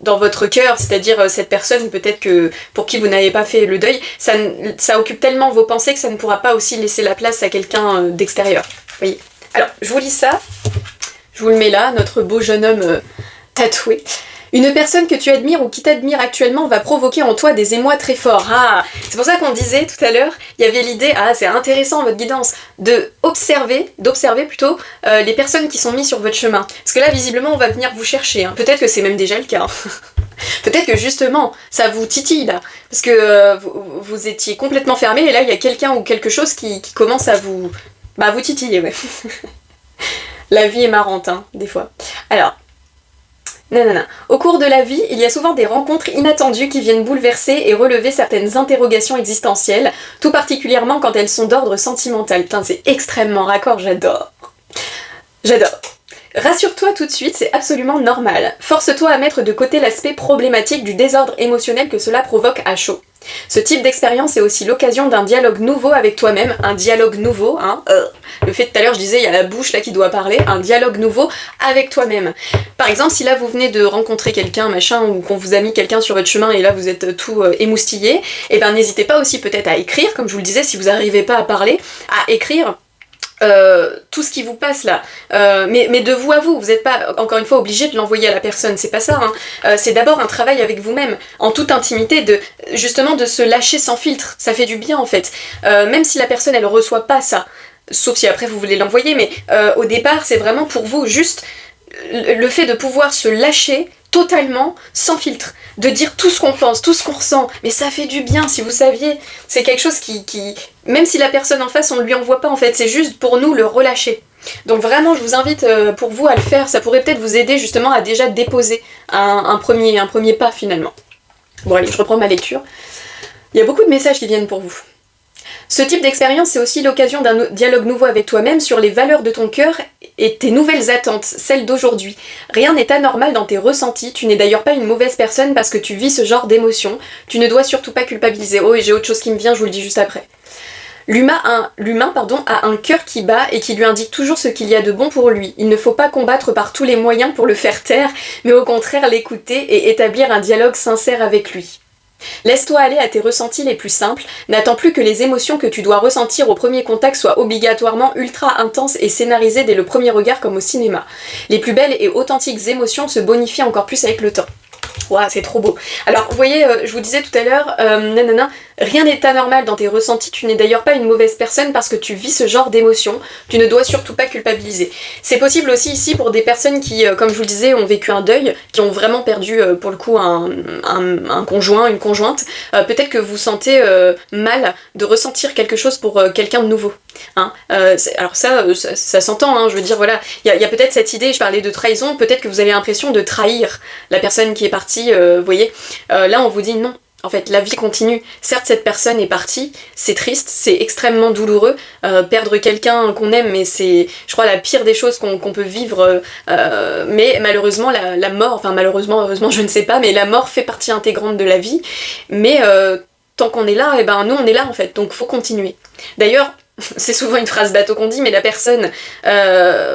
dans votre cœur, c'est-à-dire cette personne peut-être que pour qui vous n'avez pas fait le deuil, ça occupe tellement vos pensées que ça ne pourra pas aussi laisser la place à quelqu'un d'extérieur. Vous voyez. Alors, je vous lis ça, je vous le mets là, notre beau jeune homme tatoué. Une personne que tu admires ou qui t'admire actuellement va provoquer en toi des émois très forts. Ah, c'est pour ça qu'on disait tout à l'heure, il y avait l'idée, c'est intéressant votre guidance, d'observer plutôt les personnes qui sont mises sur votre chemin. Parce que là, visiblement, on va venir vous chercher. Hein. Peut-être que c'est même déjà le cas. Hein. Peut-être que justement, ça vous titille là. Parce que vous étiez complètement fermé et là, il y a quelqu'un ou quelque chose qui commence à vous titiller, ouais. La vie est marrante, hein, des fois. Alors... Nanana. Au cours de la vie, il y a souvent des rencontres inattendues qui viennent bouleverser et relever certaines interrogations existentielles, tout particulièrement quand elles sont d'ordre sentimental. Putain, c'est extrêmement raccord, j'adore. J'adore. Rassure-toi tout de suite, c'est absolument normal. Force-toi à mettre de côté l'aspect problématique du désordre émotionnel que cela provoque à chaud. Ce type d'expérience est aussi l'occasion d'un dialogue nouveau avec toi-même, un dialogue nouveau, hein, le fait tout à l'heure je disais il y a la bouche là qui doit parler, un dialogue nouveau avec toi-même. Par exemple, si là vous venez de rencontrer quelqu'un, machin, ou qu'on vous a mis quelqu'un sur votre chemin et là vous êtes tout émoustillé, et n'hésitez pas aussi peut-être à écrire, comme je vous le disais, si vous n'arrivez pas à parler, à écrire tout ce qui vous passe là, mais de vous à vous, vous n'êtes pas encore une fois obligé de l'envoyer à la personne, c'est pas ça, hein. C'est d'abord un travail avec vous-même, en toute intimité, justement de se lâcher sans filtre, ça fait du bien en fait, même si la personne elle reçoit pas ça, sauf si après vous voulez l'envoyer, mais au départ c'est vraiment pour vous, juste le fait de pouvoir se lâcher totalement, sans filtre, de dire tout ce qu'on pense, tout ce qu'on ressent, mais ça fait du bien, si vous saviez, c'est quelque chose qui même si la personne en face on ne lui envoie pas en fait, c'est juste pour nous le relâcher. Donc vraiment je vous invite pour vous à le faire, ça pourrait peut-être vous aider justement à déjà déposer un premier pas finalement. Bon allez, je reprends ma lecture. Il y a beaucoup de messages qui viennent pour vous. Ce type d'expérience, c'est aussi l'occasion d'un dialogue nouveau avec toi-même sur les valeurs de ton cœur et tes nouvelles attentes, celles d'aujourd'hui. Rien n'est anormal dans tes ressentis, tu n'es d'ailleurs pas une mauvaise personne parce que tu vis ce genre d'émotions, tu ne dois surtout pas culpabiliser. Oh, et j'ai autre chose qui me vient, je vous le dis juste après. L'humain a un cœur qui bat et qui lui indique toujours ce qu'il y a de bon pour lui. Il ne faut pas combattre par tous les moyens pour le faire taire, mais au contraire l'écouter et établir un dialogue sincère avec lui. Laisse-toi aller à tes ressentis les plus simples, n'attends plus que les émotions que tu dois ressentir au premier contact soient obligatoirement ultra intenses et scénarisées dès le premier regard comme au cinéma. Les plus belles et authentiques émotions se bonifient encore plus avec le temps. Waouh, c'est trop beau. Alors, vous voyez, je vous disais tout à l'heure, rien n'est anormal dans tes ressentis, tu n'es d'ailleurs pas une mauvaise personne parce que tu vis ce genre d'émotions, tu ne dois surtout pas culpabiliser. C'est possible aussi ici pour des personnes qui, comme je vous le disais, ont vécu un deuil, qui ont vraiment perdu, pour le coup, un conjoint, une conjointe. Peut-être que vous sentez mal de ressentir quelque chose pour quelqu'un de nouveau. Hein, alors ça s'entend, hein, je veux dire, voilà, il y a peut-être cette idée, je parlais de trahison, peut-être que vous avez l'impression de trahir la personne qui est partie, vous voyez, là on vous dit non, en fait la vie continue, certes cette personne est partie, c'est triste, c'est extrêmement douloureux, perdre quelqu'un qu'on aime, mais c'est, je crois, la pire des choses qu'on peut vivre, mais malheureusement la mort, enfin malheureusement, heureusement je ne sais pas, mais la mort fait partie intégrante de la vie, mais tant qu'on est là, et nous on est là en fait, donc faut continuer. D'ailleurs, c'est souvent une phrase bateau qu'on dit, mais la personne,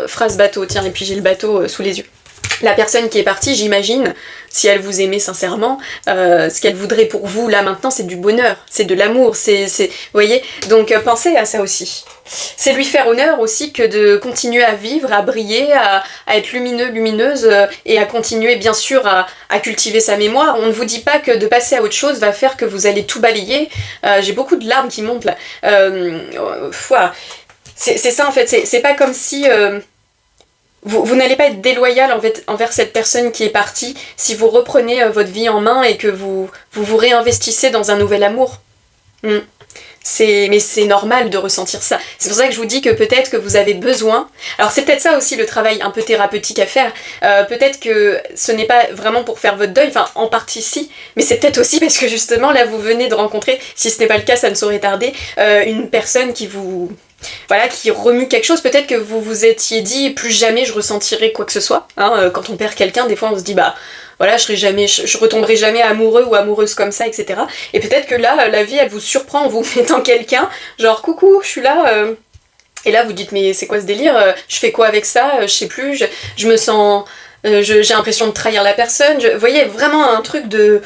phrase bateau, tiens, et puis j'ai le bateau sous les yeux. La personne qui est partie, j'imagine, si elle vous aimait sincèrement, ce qu'elle voudrait pour vous là maintenant, c'est du bonheur, c'est de l'amour, vous voyez, donc pensez à ça aussi. C'est lui faire honneur aussi que de continuer à vivre, à briller, à être lumineux, lumineuse, et à continuer bien sûr à cultiver sa mémoire. On ne vous dit pas que de passer à autre chose va faire que vous allez tout balayer. J'ai beaucoup de larmes qui montent là. C'est ça en fait, c'est pas comme si... Vous n'allez pas être déloyal en fait, envers cette personne qui est partie si vous reprenez votre vie en main et que vous réinvestissez dans un nouvel amour. Mais c'est normal de ressentir ça. C'est pour ça que je vous dis que peut-être que vous avez besoin... Alors c'est peut-être ça aussi le travail un peu thérapeutique à faire. Peut-être que ce n'est pas vraiment pour faire votre deuil, enfin en partie si, mais c'est peut-être aussi parce que justement là vous venez de rencontrer, si ce n'est pas le cas ça ne saurait tarder, une personne qui vous... Voilà, qui remue quelque chose. Peut-être que vous vous étiez dit plus jamais je ressentirai quoi que ce soit. Hein, quand on perd quelqu'un, des fois on se dit bah voilà, je retomberai jamais amoureux ou amoureuse comme ça, etc. Et peut-être que là, la vie elle vous surprend en vous mettant quelqu'un, genre coucou, je suis là. Et là vous dites mais c'est quoi ce délire, je fais quoi avec ça, je sais plus, je me sens, j'ai l'impression de trahir la personne. Vous voyez vraiment un truc de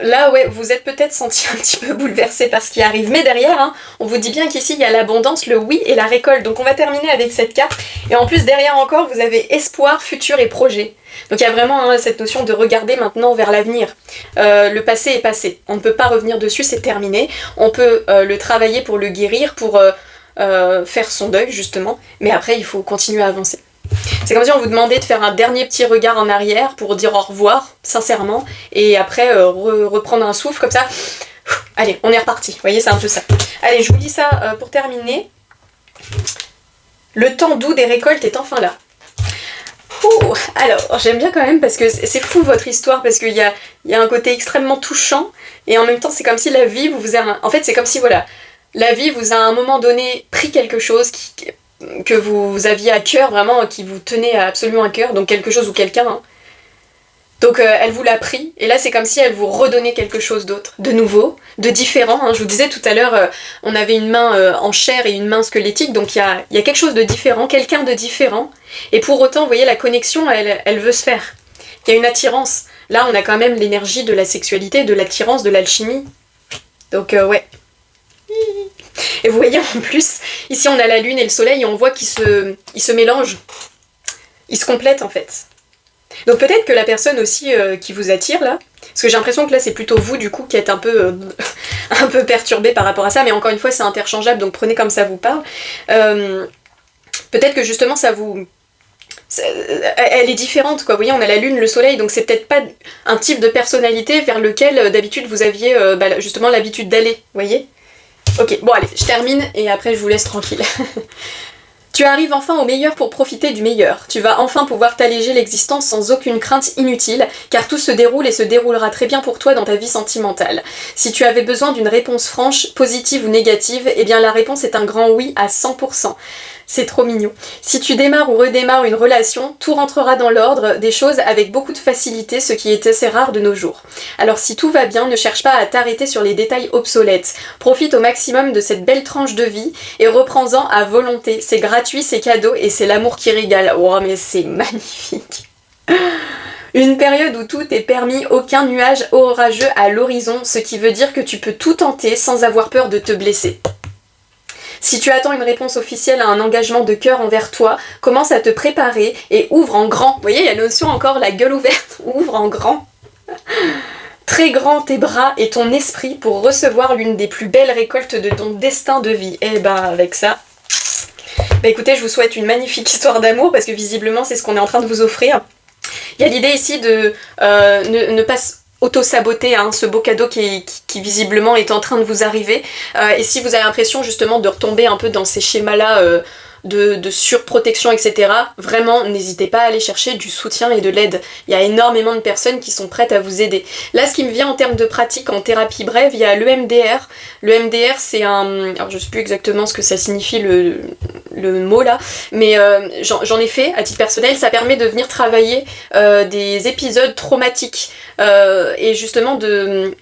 là, ouais, vous êtes peut-être senti un petit peu bouleversé par ce qui arrive, mais derrière, hein, on vous dit bien qu'ici, il y a l'abondance, le oui et la récolte. Donc on va terminer avec cette carte. Et en plus, derrière encore, vous avez espoir, futur et projet. Donc il y a vraiment cette notion de regarder maintenant vers l'avenir. Le passé est passé. On ne peut pas revenir dessus, c'est terminé. On peut le travailler pour le guérir, pour faire son deuil, justement. Mais après, il faut continuer à avancer. C'est comme si on vous demandait de faire un dernier petit regard en arrière pour dire au revoir, sincèrement, et après reprendre un souffle comme ça. Allez, on est reparti. Vous voyez, c'est un peu ça. Allez, je vous dis ça pour terminer. Le temps doux des récoltes est enfin là. Ouh, alors, j'aime bien quand même parce que c'est fou votre histoire, parce qu'il y a un côté extrêmement touchant, et en même temps, c'est comme si la vie vous a... En fait, c'est comme si, voilà, la vie vous a à un moment donné pris quelque chose que vous aviez à cœur, vraiment, qui vous tenait absolument à cœur, donc quelque chose ou quelqu'un. Hein. Donc elle vous l'a pris, et là c'est comme si elle vous redonnait quelque chose d'autre, de nouveau, de différent. Hein. Je vous disais tout à l'heure, on avait une main en chair et une main squelettique, donc il y a quelque chose de différent, quelqu'un de différent, et pour autant, vous voyez, la connexion, elle veut se faire. Il y a une attirance. Là, on a quand même l'énergie de la sexualité, de l'attirance, de l'alchimie. Donc ouais. Et vous voyez en plus, ici on a la lune et le soleil et on voit qu'ils se mélangent. Ils se complètent en fait. Donc peut-être que la personne aussi qui vous attire là, parce que j'ai l'impression que là c'est plutôt vous du coup qui êtes un peu perturbé par rapport à ça, mais encore une fois c'est interchangeable donc prenez comme ça vous parle. Peut-être que justement ça vous... Elle est différente quoi, vous voyez on a la lune, le soleil, donc c'est peut-être pas un type de personnalité vers lequel d'habitude vous aviez justement l'habitude d'aller, vous voyez. Ok, bon allez, je termine et après je vous laisse tranquille. Tu arrives enfin au meilleur pour profiter du meilleur. Tu vas enfin pouvoir t'alléger l'existence sans aucune crainte inutile, car tout se déroule et se déroulera très bien pour toi dans ta vie sentimentale. Si tu avais besoin d'une réponse franche, positive ou négative, eh bien la réponse est un grand oui à 100%. C'est trop mignon. Si tu démarres ou redémarres une relation, tout rentrera dans l'ordre des choses avec beaucoup de facilité, ce qui est assez rare de nos jours. Alors si tout va bien, ne cherche pas à t'arrêter sur les détails obsolètes. Profite au maximum de cette belle tranche de vie et reprends-en à volonté. C'est gratuit, c'est cadeau et c'est l'amour qui régale. Oh mais c'est magnifique. Une période où tout est permis, aucun nuage orageux à l'horizon, ce qui veut dire que tu peux tout tenter sans avoir peur de te blesser. Si tu attends une réponse officielle à un engagement de cœur envers toi, commence à te préparer et ouvre en grand. Vous voyez, il y a la notion encore, la gueule ouverte. Ouvre en grand. Très grand tes bras et ton esprit pour recevoir l'une des plus belles récoltes de ton destin de vie. Et ben avec ça, écoutez, je vous souhaite une magnifique histoire d'amour parce que visiblement c'est ce qu'on est en train de vous offrir. Il y a l'idée ici de ne pas auto-saboter ce beau cadeau qui visiblement est en train de vous arriver. Et si vous avez l'impression justement de retomber un peu dans ces schémas-là de surprotection, etc., vraiment, n'hésitez pas à aller chercher du soutien et de l'aide. Il y a énormément de personnes qui sont prêtes à vous aider. Là, ce qui me vient en termes de pratique en thérapie brève, il y a l'EMDR. L'EMDR, c'est un... Alors, je sais plus exactement ce que ça signifie le mot là, mais j'en ai fait à titre personnel. Ça permet de venir travailler des épisodes traumatiques et justement de...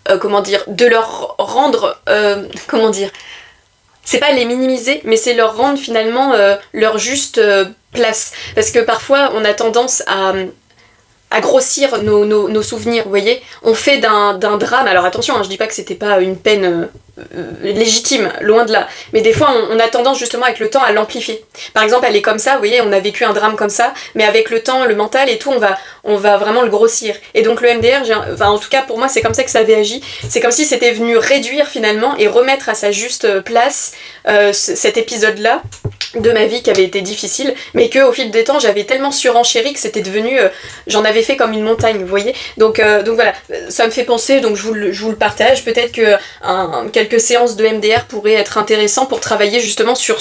de leur rendre... c'est pas les minimiser, mais c'est leur rendre finalement leur juste place. Parce que parfois, on a tendance à grossir nos souvenirs, vous voyez. On fait d'un drame, alors attention, je dis pas que c'était pas une peine légitime, loin de là, mais des fois on a tendance justement avec le temps à l'amplifier. Par exemple, elle est comme ça, vous voyez, on a vécu un drame comme ça, mais avec le temps, le mental et tout, on va vraiment le grossir. Et donc le MDR, en tout cas pour moi, c'est comme ça que ça avait agi. C'est comme si c'était venu réduire finalement et remettre à sa juste place cet épisode-là. de ma vie qui avait été difficile, mais que au fil des temps j'avais tellement surenchéri que c'était devenu, j'en avais fait comme une montagne, vous voyez. Donc voilà, ça me fait penser, donc je vous le partage. Peut-être que quelques séances de MDR pourraient être intéressants pour travailler justement sur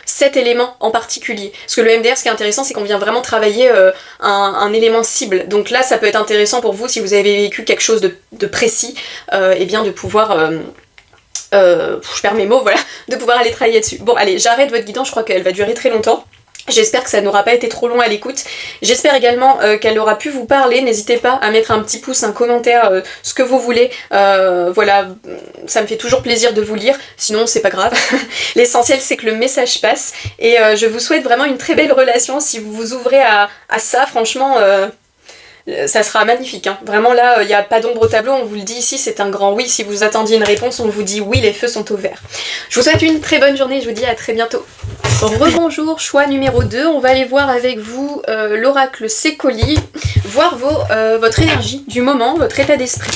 cet élément en particulier. Parce que le MDR, ce qui est intéressant, c'est qu'on vient vraiment travailler un élément cible. Donc là, ça peut être intéressant pour vous si vous avez vécu quelque chose de précis, et bien de pouvoir je perds mes mots, voilà, de pouvoir aller travailler dessus. Bon, allez, j'arrête votre guidance, je crois qu'elle va durer très longtemps. J'espère que ça n'aura pas été trop long à l'écoute. J'espère également qu'elle aura pu vous parler. N'hésitez pas à mettre un petit pouce, un commentaire, ce que vous voulez. Voilà, ça me fait toujours plaisir de vous lire. Sinon, c'est pas grave. L'essentiel, c'est que le message passe. Et je vous souhaite vraiment une très belle relation. Si vous vous ouvrez à ça, franchement... ça sera magnifique, hein. Vraiment là, il n'y a pas d'ombre au tableau, on vous le dit ici, c'est un grand oui. Si vous attendiez une réponse, on vous dit oui, les feux sont au vert. Je vous souhaite une très bonne journée, je vous dis à très bientôt. Rebonjour, choix numéro 2, on va aller voir avec vous l'oracle Sécoli, voir votre énergie du moment, votre état d'esprit.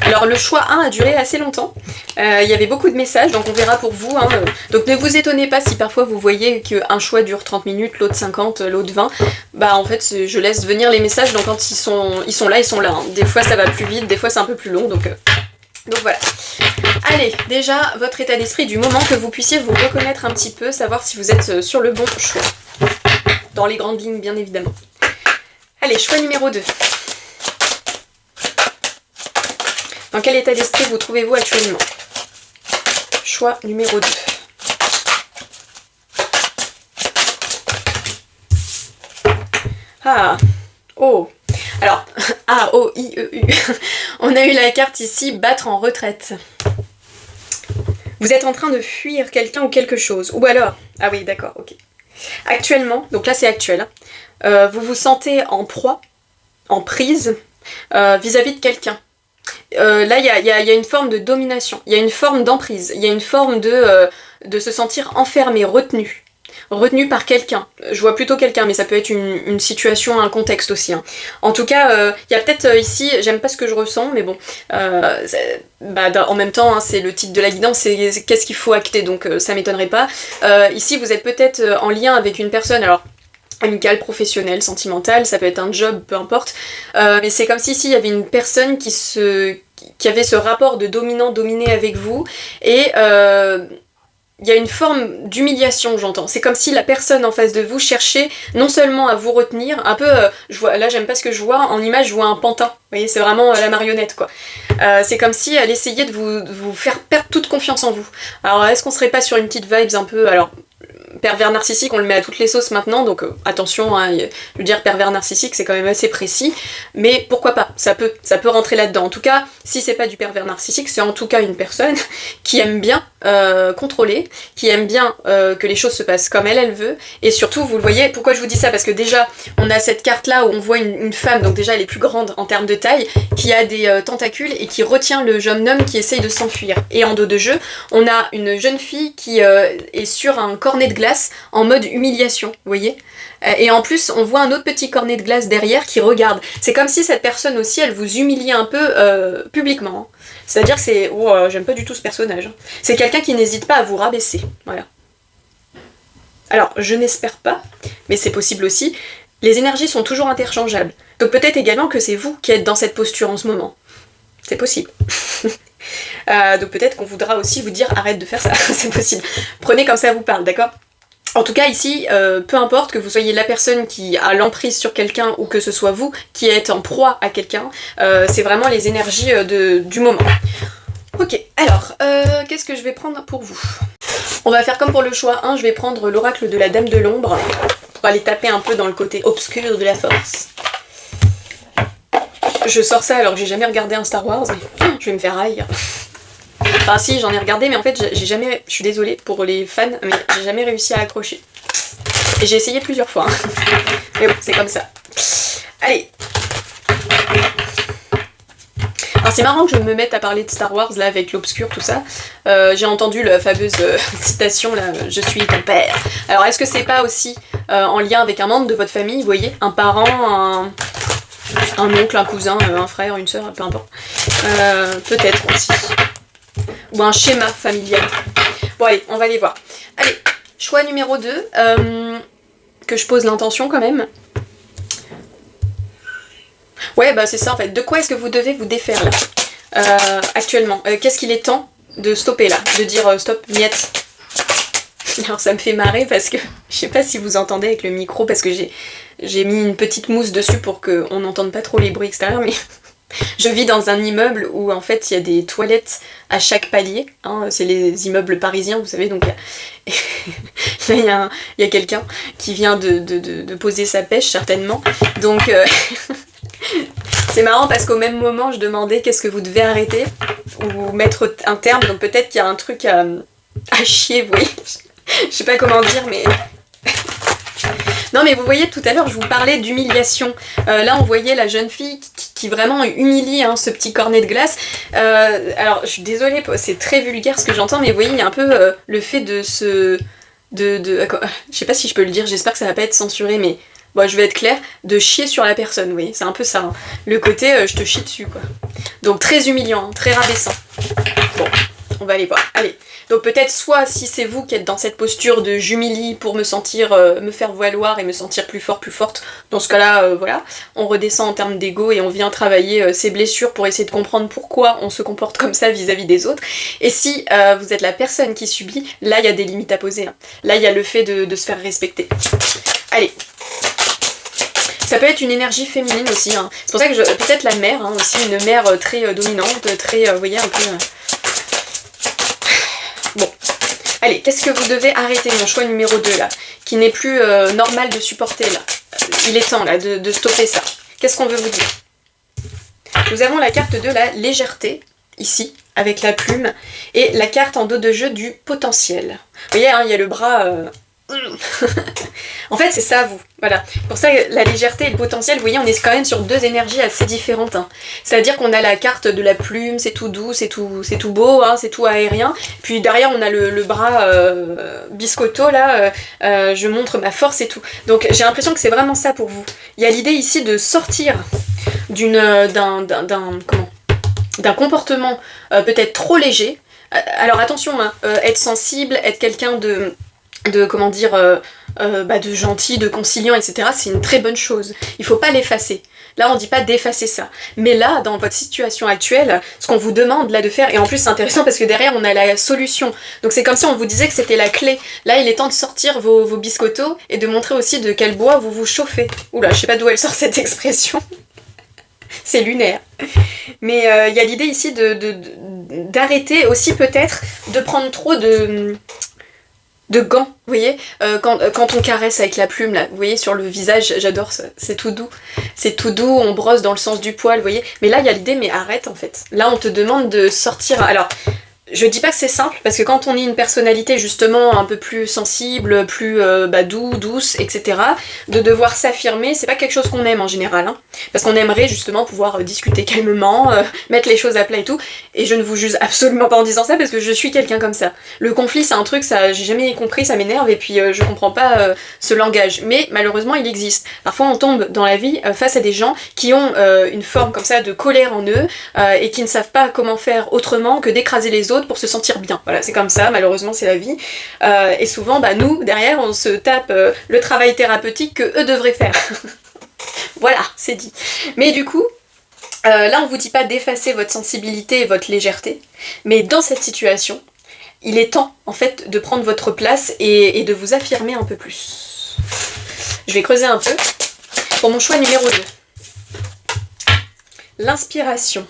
Alors le choix 1 a duré assez longtemps, il y avait beaucoup de messages, donc on verra pour vous, hein. Donc ne vous étonnez pas si parfois vous voyez qu'un choix dure 30 minutes, l'autre 50, l'autre 20, bah en fait je laisse venir les messages, donc quand ils sont là, hein. Des fois ça va plus vite, des fois c'est un peu plus long, donc voilà. Allez, déjà votre état d'esprit du moment, que vous puissiez vous reconnaître un petit peu, savoir si vous êtes sur le bon choix. Dans les grandes lignes bien évidemment. Allez, choix numéro 2. Dans quel état d'esprit vous trouvez-vous actuellement? Choix numéro 2. Ah, oh. Alors, A-O-I-E-U. On a eu la carte ici, battre en retraite. Vous êtes en train de fuir quelqu'un ou quelque chose. Ou alors, ah oui, d'accord, ok. Actuellement, donc là c'est actuel, hein, vous vous sentez en proie, en prise, vis-à-vis de quelqu'un. Là, il y a une forme de domination, il y a une forme d'emprise, il y a une forme de se sentir enfermé, retenu par quelqu'un. Je vois plutôt quelqu'un, mais ça peut être une situation, un contexte aussi, hein. En tout cas, il y a peut-être ici, j'aime pas ce que je ressens, mais bon, en même temps, hein, c'est le titre de la guidance, c'est qu'est-ce qu'il faut acter, donc ça m'étonnerait pas. Ici, vous êtes peut-être en lien avec une personne, alors amicale, professionnelle, sentimentale, ça peut être un job, peu importe, mais c'est comme si ici il y avait une personne qui avait ce rapport de dominant-dominé avec vous, et il y a une forme d'humiliation, j'entends. C'est comme si la personne en face de vous cherchait non seulement à vous retenir, un peu, là j'aime pas ce que je vois, en image je vois un pantin, vous voyez, c'est vraiment la marionnette quoi. C'est comme si elle essayait de vous faire perdre toute confiance en vous. Alors est-ce qu'on serait pas sur une petite vibes un peu, alors pervers narcissique, on le met à toutes les sauces maintenant, donc attention, hein, je veux dire pervers narcissique c'est quand même assez précis, mais pourquoi pas, ça peut rentrer là-dedans. En tout cas, si c'est pas du pervers narcissique, c'est en tout cas une personne qui aime bien contrôler, qui aime bien que les choses se passent comme elle veut, et surtout, vous le voyez, pourquoi je vous dis ça, parce que déjà, on a cette carte-là où on voit une femme, donc déjà elle est plus grande en termes de taille, qui a des tentacules et qui retient le jeune homme qui essaye de s'enfuir. Et en dos de jeu, on a une jeune fille qui est sur un cornet de glace en mode humiliation, vous voyez, et en plus on voit un autre petit cornet de glace derrière qui regarde. C'est comme si cette personne aussi elle vous humiliait un peu publiquement, hein. C'est-à-dire que c'est... Oh, j'aime pas du tout ce personnage, hein. C'est quelqu'un qui n'hésite pas à vous rabaisser, voilà. Alors je n'espère pas, mais c'est possible aussi, les énergies sont toujours interchangeables, donc peut-être également que c'est vous qui êtes dans cette posture en ce moment, c'est possible. Donc peut-être qu'on voudra aussi vous dire arrête de faire ça, c'est possible. Prenez comme ça vous parle, d'accord? En tout cas ici, peu importe que vous soyez la personne qui a l'emprise sur quelqu'un ou que ce soit vous qui êtes en proie à quelqu'un, c'est vraiment les énergies du moment. Ok, alors, qu'est-ce que je vais prendre pour vous? On va faire comme pour le choix 1, je vais prendre l'oracle de la Dame de l'Ombre pour aller taper un peu dans le côté obscur de la force. Je sors ça alors que j'ai jamais regardé un Star Wars, mais je vais me faire haïr. Enfin si, j'en ai regardé, mais en fait j'ai jamais, je suis désolée pour les fans, mais j'ai jamais réussi à accrocher. Et j'ai essayé plusieurs fois, hein. Mais bon, c'est comme ça. Allez. Alors c'est marrant que je me mette à parler de Star Wars là avec l'obscur, tout ça. J'ai entendu la fameuse citation là, je suis ton père. Alors est-ce que c'est pas aussi en lien avec un membre de votre famille, vous voyez, un parent, un oncle, un cousin, un frère, une sœur, peu importe. Peut-être aussi. Ou un schéma familial. Bon allez, on va aller voir. Allez, Choix numéro 2, que je pose l'intention quand même. Ouais, bah c'est ça en fait. De quoi est-ce que vous devez vous défaire là, actuellement? Qu'est-ce qu'il est temps de stopper là? De dire stop, miette. Alors ça me fait marrer parce que je sais pas si vous entendez avec le micro parce que j'ai mis une petite mousse dessus pour qu'on n'entende pas trop les bruits extérieurs, mais je vis dans un immeuble où en fait il y a des toilettes à chaque palier, hein, c'est les immeubles parisiens vous savez, donc là il y a quelqu'un qui vient de poser sa pêche certainement, donc c'est marrant parce qu'au même moment je demandais qu'est-ce que vous devez arrêter ou mettre un terme, donc peut-être qu'il y a un truc à chier, vous voyez. Je sais pas comment dire, mais... Non mais vous voyez, tout à l'heure je vous parlais d'humiliation. Là on voyait la jeune fille qui vraiment humilie ce petit cornet de glace. Alors je suis désolée, c'est très vulgaire ce que j'entends, mais vous voyez, il y a un peu le fait de se... je sais pas si je peux le dire, j'espère que ça va pas être censuré, mais... Bon, je vais être claire, de chier sur la personne, vous voyez, c'est un peu ça. Hein. Le côté je te chie dessus, quoi. Donc très humiliant, très rabaissant. Bon, on va aller voir. Allez. Donc peut-être soit si c'est vous qui êtes dans cette posture de j'humilie pour me sentir, me faire valoir et me sentir plus fort, plus forte, dans ce cas-là, voilà, on redescend en termes d'ego et on vient travailler ses blessures pour essayer de comprendre pourquoi on se comporte comme ça vis-à-vis des autres. Et si vous êtes la personne qui subit, là il y a des limites à poser. Hein. Là il y a le fait de se faire respecter. Allez. Ça peut être une énergie féminine aussi, hein. C'est pour ça que peut-être la mère, hein, aussi, une mère très dominante, très, vous voyez, un peu... Bon, allez, qu'est-ce que vous devez arrêter, mon choix numéro 2 là, qui n'est plus normal de supporter là. Il est temps là de stopper ça. Qu'est-ce qu'on veut vous dire? Nous avons la carte de la légèreté, ici, avec la plume, et la carte en dos de jeu du potentiel. Vous voyez, hein, il y a le bras... En fait c'est ça vous, voilà. Pour ça la légèreté et le potentiel, vous voyez on est quand même sur deux énergies assez différentes. Hein. C'est-à-dire qu'on a la carte de la plume, c'est tout doux, c'est tout beau, hein, c'est tout aérien. Puis derrière on a le bras biscotto là, je montre ma force et tout. Donc j'ai l'impression que c'est vraiment ça pour vous. Il y a l'idée ici de sortir d'un comportement peut-être trop léger. Alors attention, hein, être sensible, être quelqu'un de comment dire, de gentil, de conciliant, etc. c'est une très bonne chose. Il faut pas l'effacer. Là, on dit pas d'effacer ça. Mais là, dans votre situation actuelle, ce qu'on vous demande là de faire, et en plus c'est intéressant parce que derrière on a la solution. Donc c'est comme si on vous disait que c'était la clé. Là, il est temps de sortir vos biscottos et de montrer aussi de quel bois vous vous chauffez. Oula, je sais pas d'où elle sort cette expression. C'est lunaire. Mais il y a l'idée ici d'arrêter aussi peut-être de prendre trop de gants, vous voyez, quand on caresse avec la plume, là, vous voyez, sur le visage, j'adore ça, c'est tout doux, on brosse dans le sens du poil, vous voyez, mais là, il y a l'idée, mais arrête, en fait, là, on te demande de sortir, alors, je dis pas que c'est simple, parce que quand on est une personnalité, justement, un peu plus sensible, plus douce, etc., de devoir s'affirmer, c'est pas quelque chose qu'on aime, en général, hein, parce qu'on aimerait, justement, pouvoir discuter calmement, mettre les choses à plat et tout, et je ne vous juge absolument pas en disant ça, parce que je suis quelqu'un comme ça. Le conflit, c'est un truc, ça, j'ai jamais compris, ça m'énerve, et puis je comprends pas ce langage, mais malheureusement, il existe. Parfois, on tombe dans la vie face à des gens qui ont une forme comme ça de colère en eux, et qui ne savent pas comment faire autrement que d'écraser les autres pour se sentir bien. Voilà, c'est comme ça, malheureusement c'est la vie. Et souvent, nous, derrière, on se tape le travail thérapeutique que eux devraient faire. Voilà, c'est dit. Mais du coup, là on vous dit pas d'effacer votre sensibilité et votre légèreté, mais dans cette situation, il est temps, en fait, de prendre votre place et de vous affirmer un peu plus. Je vais creuser un peu. Pour mon choix numéro 2. L'inspiration.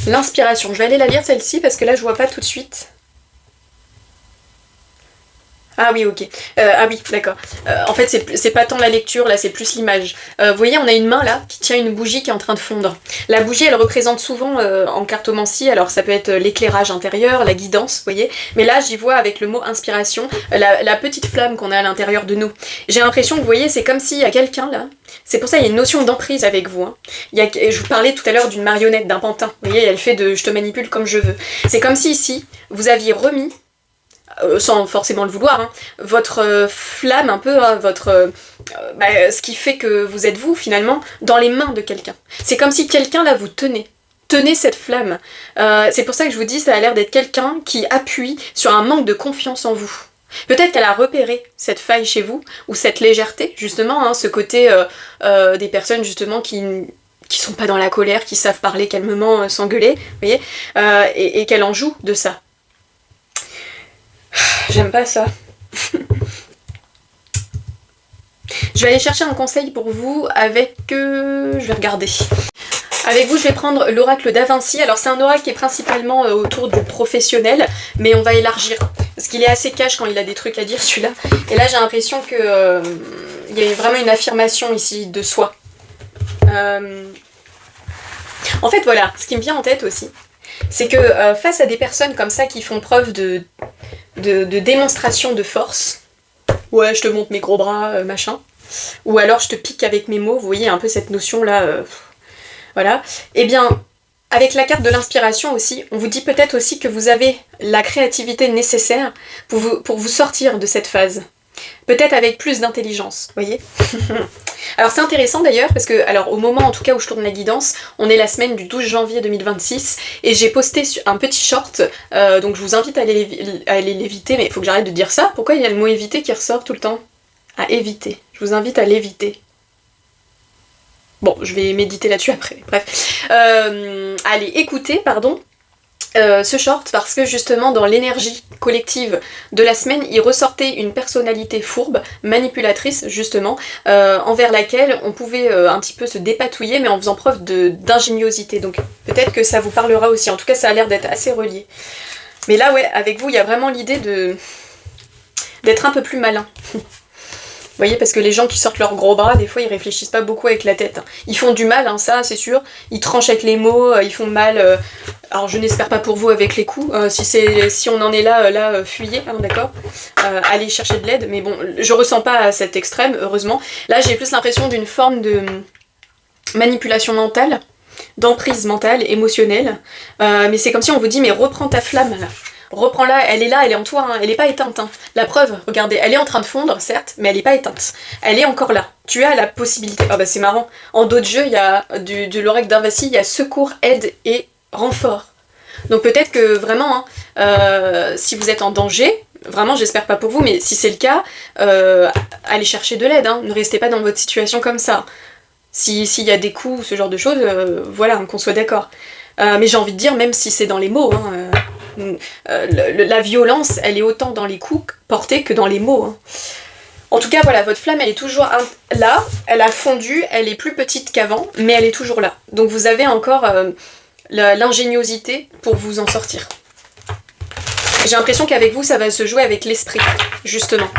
L'inspiration, je vais aller la lire celle-ci parce que là je vois pas tout de suite. Ah oui, ok. Ah oui, d'accord. En fait, c'est pas tant la lecture, là, c'est plus l'image. Vous voyez, on a une main, là, qui tient une bougie qui est en train de fondre. La bougie, elle représente souvent, en cartomancie, alors ça peut être l'éclairage intérieur, la guidance, vous voyez. Mais là, j'y vois, avec le mot inspiration, la petite flamme qu'on a à l'intérieur de nous. J'ai l'impression que, vous voyez, c'est comme s'il y a quelqu'un, là. C'est pour ça qu'il y a une notion d'emprise avec vous. Hein. Je vous parlais tout à l'heure d'une marionnette, d'un pantin. Vous voyez, elle fait de « je te manipule comme je veux ». C'est comme si, ici, vous aviez remis sans forcément le vouloir, hein, votre flamme un peu, hein, ce qui fait que vous êtes vous finalement dans les mains de quelqu'un. C'est comme si quelqu'un là vous tenez cette flamme. C'est pour ça que je vous dis, ça a l'air d'être quelqu'un qui appuie sur un manque de confiance en vous. Peut-être qu'elle a repéré cette faille chez vous, ou cette légèreté, justement, hein, ce côté des personnes justement qui sont pas dans la colère, qui savent parler calmement, s'engueuler, vous voyez, et qu'elle en joue de ça. J'aime pas ça. Je vais aller chercher un conseil pour vous avec... je vais regarder. Avec vous, je vais prendre l'oracle d'A Vinci. Alors c'est un oracle qui est principalement autour du professionnel, mais on va élargir. Parce qu'il est assez cash quand il a des trucs à dire, celui-là. Et là, j'ai l'impression que il y a vraiment une affirmation ici de soi. En fait, voilà, ce qui me vient en tête aussi, c'est que face à des personnes comme ça qui font preuve de démonstration de force, ouais, je te montre mes gros bras, machin, ou alors je te pique avec mes mots, vous voyez un peu cette notion-là, voilà, eh bien, avec la carte de l'inspiration aussi, on vous dit peut-être aussi que vous avez la créativité nécessaire pour vous sortir de cette phase. Peut-être avec plus d'intelligence, vous voyez. Alors c'est intéressant d'ailleurs parce que, alors au moment en tout cas où je tourne la guidance, on est la semaine du 12 janvier 2026 et j'ai posté un petit short, donc je vous invite à aller l'éviter, mais il faut que j'arrête de dire ça. Pourquoi il y a le mot éviter qui ressort tout le temps? À éviter. Je vous invite à l'éviter. Bon, je vais méditer là-dessus après, bref. Allez, écoutez, pardon, ce short parce que justement dans l'énergie collective de la semaine, il ressortait une personnalité fourbe, manipulatrice justement, envers laquelle on pouvait un petit peu se dépatouiller mais en faisant preuve d'ingéniosité. Donc peut-être que ça vous parlera aussi, en tout cas ça a l'air d'être assez relié. Mais là ouais, avec vous il y a vraiment l'idée d'être un peu plus malin. Vous voyez, parce que les gens qui sortent leurs gros bras, des fois, ils réfléchissent pas beaucoup avec la tête. Ils font du mal, hein, ça, c'est sûr. Ils tranchent avec les mots, ils font mal. Alors, je n'espère pas pour vous avec les coups. Si on en est là, fuyez, hein, d'accord. Allez chercher de l'aide. Mais bon, je ressens pas cet extrême, heureusement. Là, j'ai plus l'impression d'une forme de manipulation mentale, d'emprise mentale, émotionnelle. Mais c'est comme si on vous dit, mais reprends ta flamme, là. Reprends-la, elle est là, elle est en toi, hein, elle n'est pas éteinte. Hein. La preuve, regardez, elle est en train de fondre, certes, mais elle n'est pas éteinte. Elle est encore là. Tu as la possibilité. Ah bah c'est marrant. En dos de jeu, il y a de l'oracle d'A Vinci, il y a secours, aide et renfort. Donc peut-être que vraiment, hein, si vous êtes en danger, vraiment j'espère pas pour vous, mais si c'est le cas, allez chercher de l'aide. Hein. Ne restez pas dans votre situation comme ça. S'il y a des coups, ce genre de choses, voilà, hein, qu'on soit d'accord. Mais j'ai envie de dire, même si c'est dans les mots, hein, la violence, elle est autant dans les coups portés que dans les mots. Hein. En tout cas, voilà, votre flamme, elle est toujours là, elle a fondu, elle est plus petite qu'avant, mais elle est toujours là. Donc vous avez encore l'ingéniosité pour vous en sortir. J'ai l'impression qu'avec vous, ça va se jouer avec l'esprit, justement.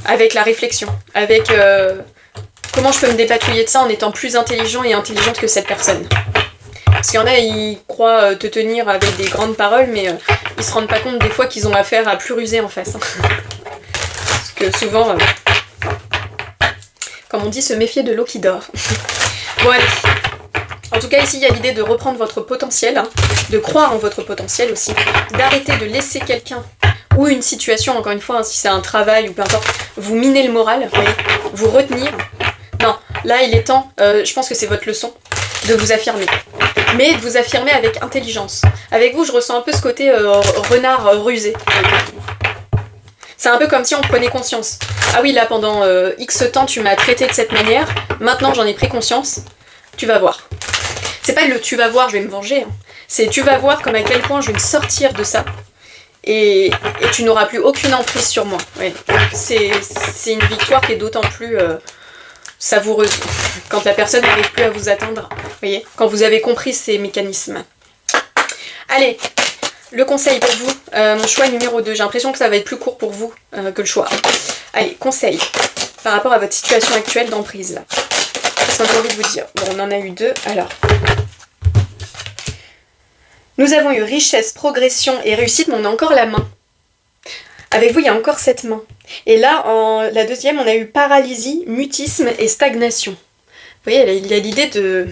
Avec la réflexion, avec comment je peux me dépatouiller de ça en étant plus intelligent et intelligente que cette personne. Parce qu'il y en a, ils croient te tenir avec des grandes paroles, mais ils se rendent pas compte des fois qu'ils ont affaire à plus ruser en face. Hein. Parce que souvent, comme on dit, se méfier de l'eau qui dort. Bon allez. En tout cas, ici, il y a l'idée de reprendre votre potentiel, hein, de croire en votre potentiel aussi, d'arrêter de laisser quelqu'un ou une situation, encore une fois, hein, si c'est un travail ou peu importe, vous miner le moral, vous voyez, vous retenir. Non, là, il est temps, je pense que c'est votre leçon, de vous affirmer. Mais de vous affirmer avec intelligence. Avec vous, je ressens un peu ce côté renard rusé. C'est un peu comme si on prenait conscience. Ah oui, là, pendant X temps, tu m'as traité de cette manière. Maintenant, j'en ai pris conscience. Tu vas voir. C'est pas le tu vas voir, je vais me venger. Hein. C'est tu vas voir comme à quel point je vais me sortir de ça. Et tu n'auras plus aucune emprise sur moi. Ouais. C'est une victoire qui est d'autant plus... savoureuse, quand la personne n'arrive plus à vous atteindre, vous voyez, quand vous avez compris ces mécanismes. Allez, le conseil pour vous, mon choix numéro 2, j'ai l'impression que ça va être plus court pour vous que le choix. Allez, conseil, par rapport à votre situation actuelle d'emprise, là. Qu'est-ce que j'ai envie de vous dire? Bon, on en a eu 2, alors. Nous avons eu richesse, progression et réussite, mais on a encore la main. Avec vous, il y a encore cette main. Et là, en la deuxième, on a eu paralysie, mutisme et stagnation. Vous voyez, il y a l'idée de...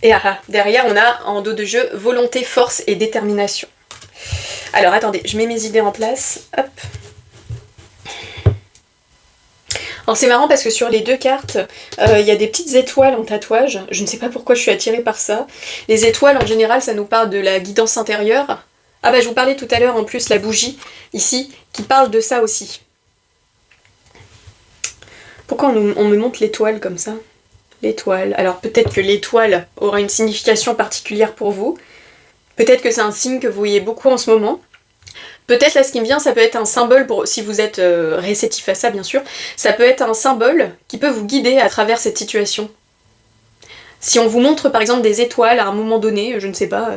Et derrière, on a en dos de jeu volonté, force et détermination. Alors, attendez, je mets mes idées en place. Hop. Alors, c'est marrant parce que sur les 2 cartes, il y a des petites étoiles en tatouage. Je ne sais pas pourquoi je suis attirée par ça. Les étoiles, en général, ça nous parle de la guidance intérieure. Ah bah je vous parlais tout à l'heure en plus la bougie, ici, qui parle de ça aussi. Pourquoi on me montre l'étoile comme ça? L'étoile. Alors peut-être que l'étoile aura une signification particulière pour vous. Peut-être que c'est un signe que vous voyez beaucoup en ce moment. Peut-être là ce qui me vient, ça peut être un symbole, pour si vous êtes réceptif à ça bien sûr, ça peut être un symbole qui peut vous guider à travers cette situation. Si on vous montre par exemple des étoiles à un moment donné, je ne sais pas,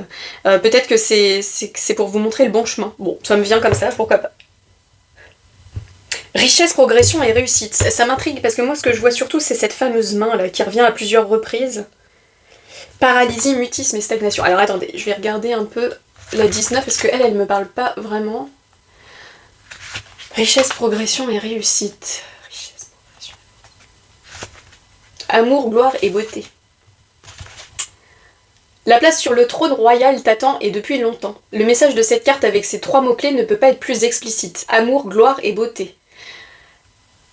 peut-être que c'est pour vous montrer le bon chemin. Bon, ça me vient comme ça, pourquoi pas. Richesse, progression et réussite. Ça m'intrigue parce que moi ce que je vois surtout c'est cette fameuse main là qui revient à plusieurs reprises. Paralysie, mutisme et stagnation. Alors attendez, je vais regarder un peu la 19 parce qu'elle, elle me parle pas vraiment. Richesse, progression et réussite. Richesse, progression. Amour, gloire et beauté. La place sur le trône royal t'attend et depuis longtemps. Le message de cette carte avec ces 3 mots-clés ne peut pas être plus explicite. Amour, gloire et beauté.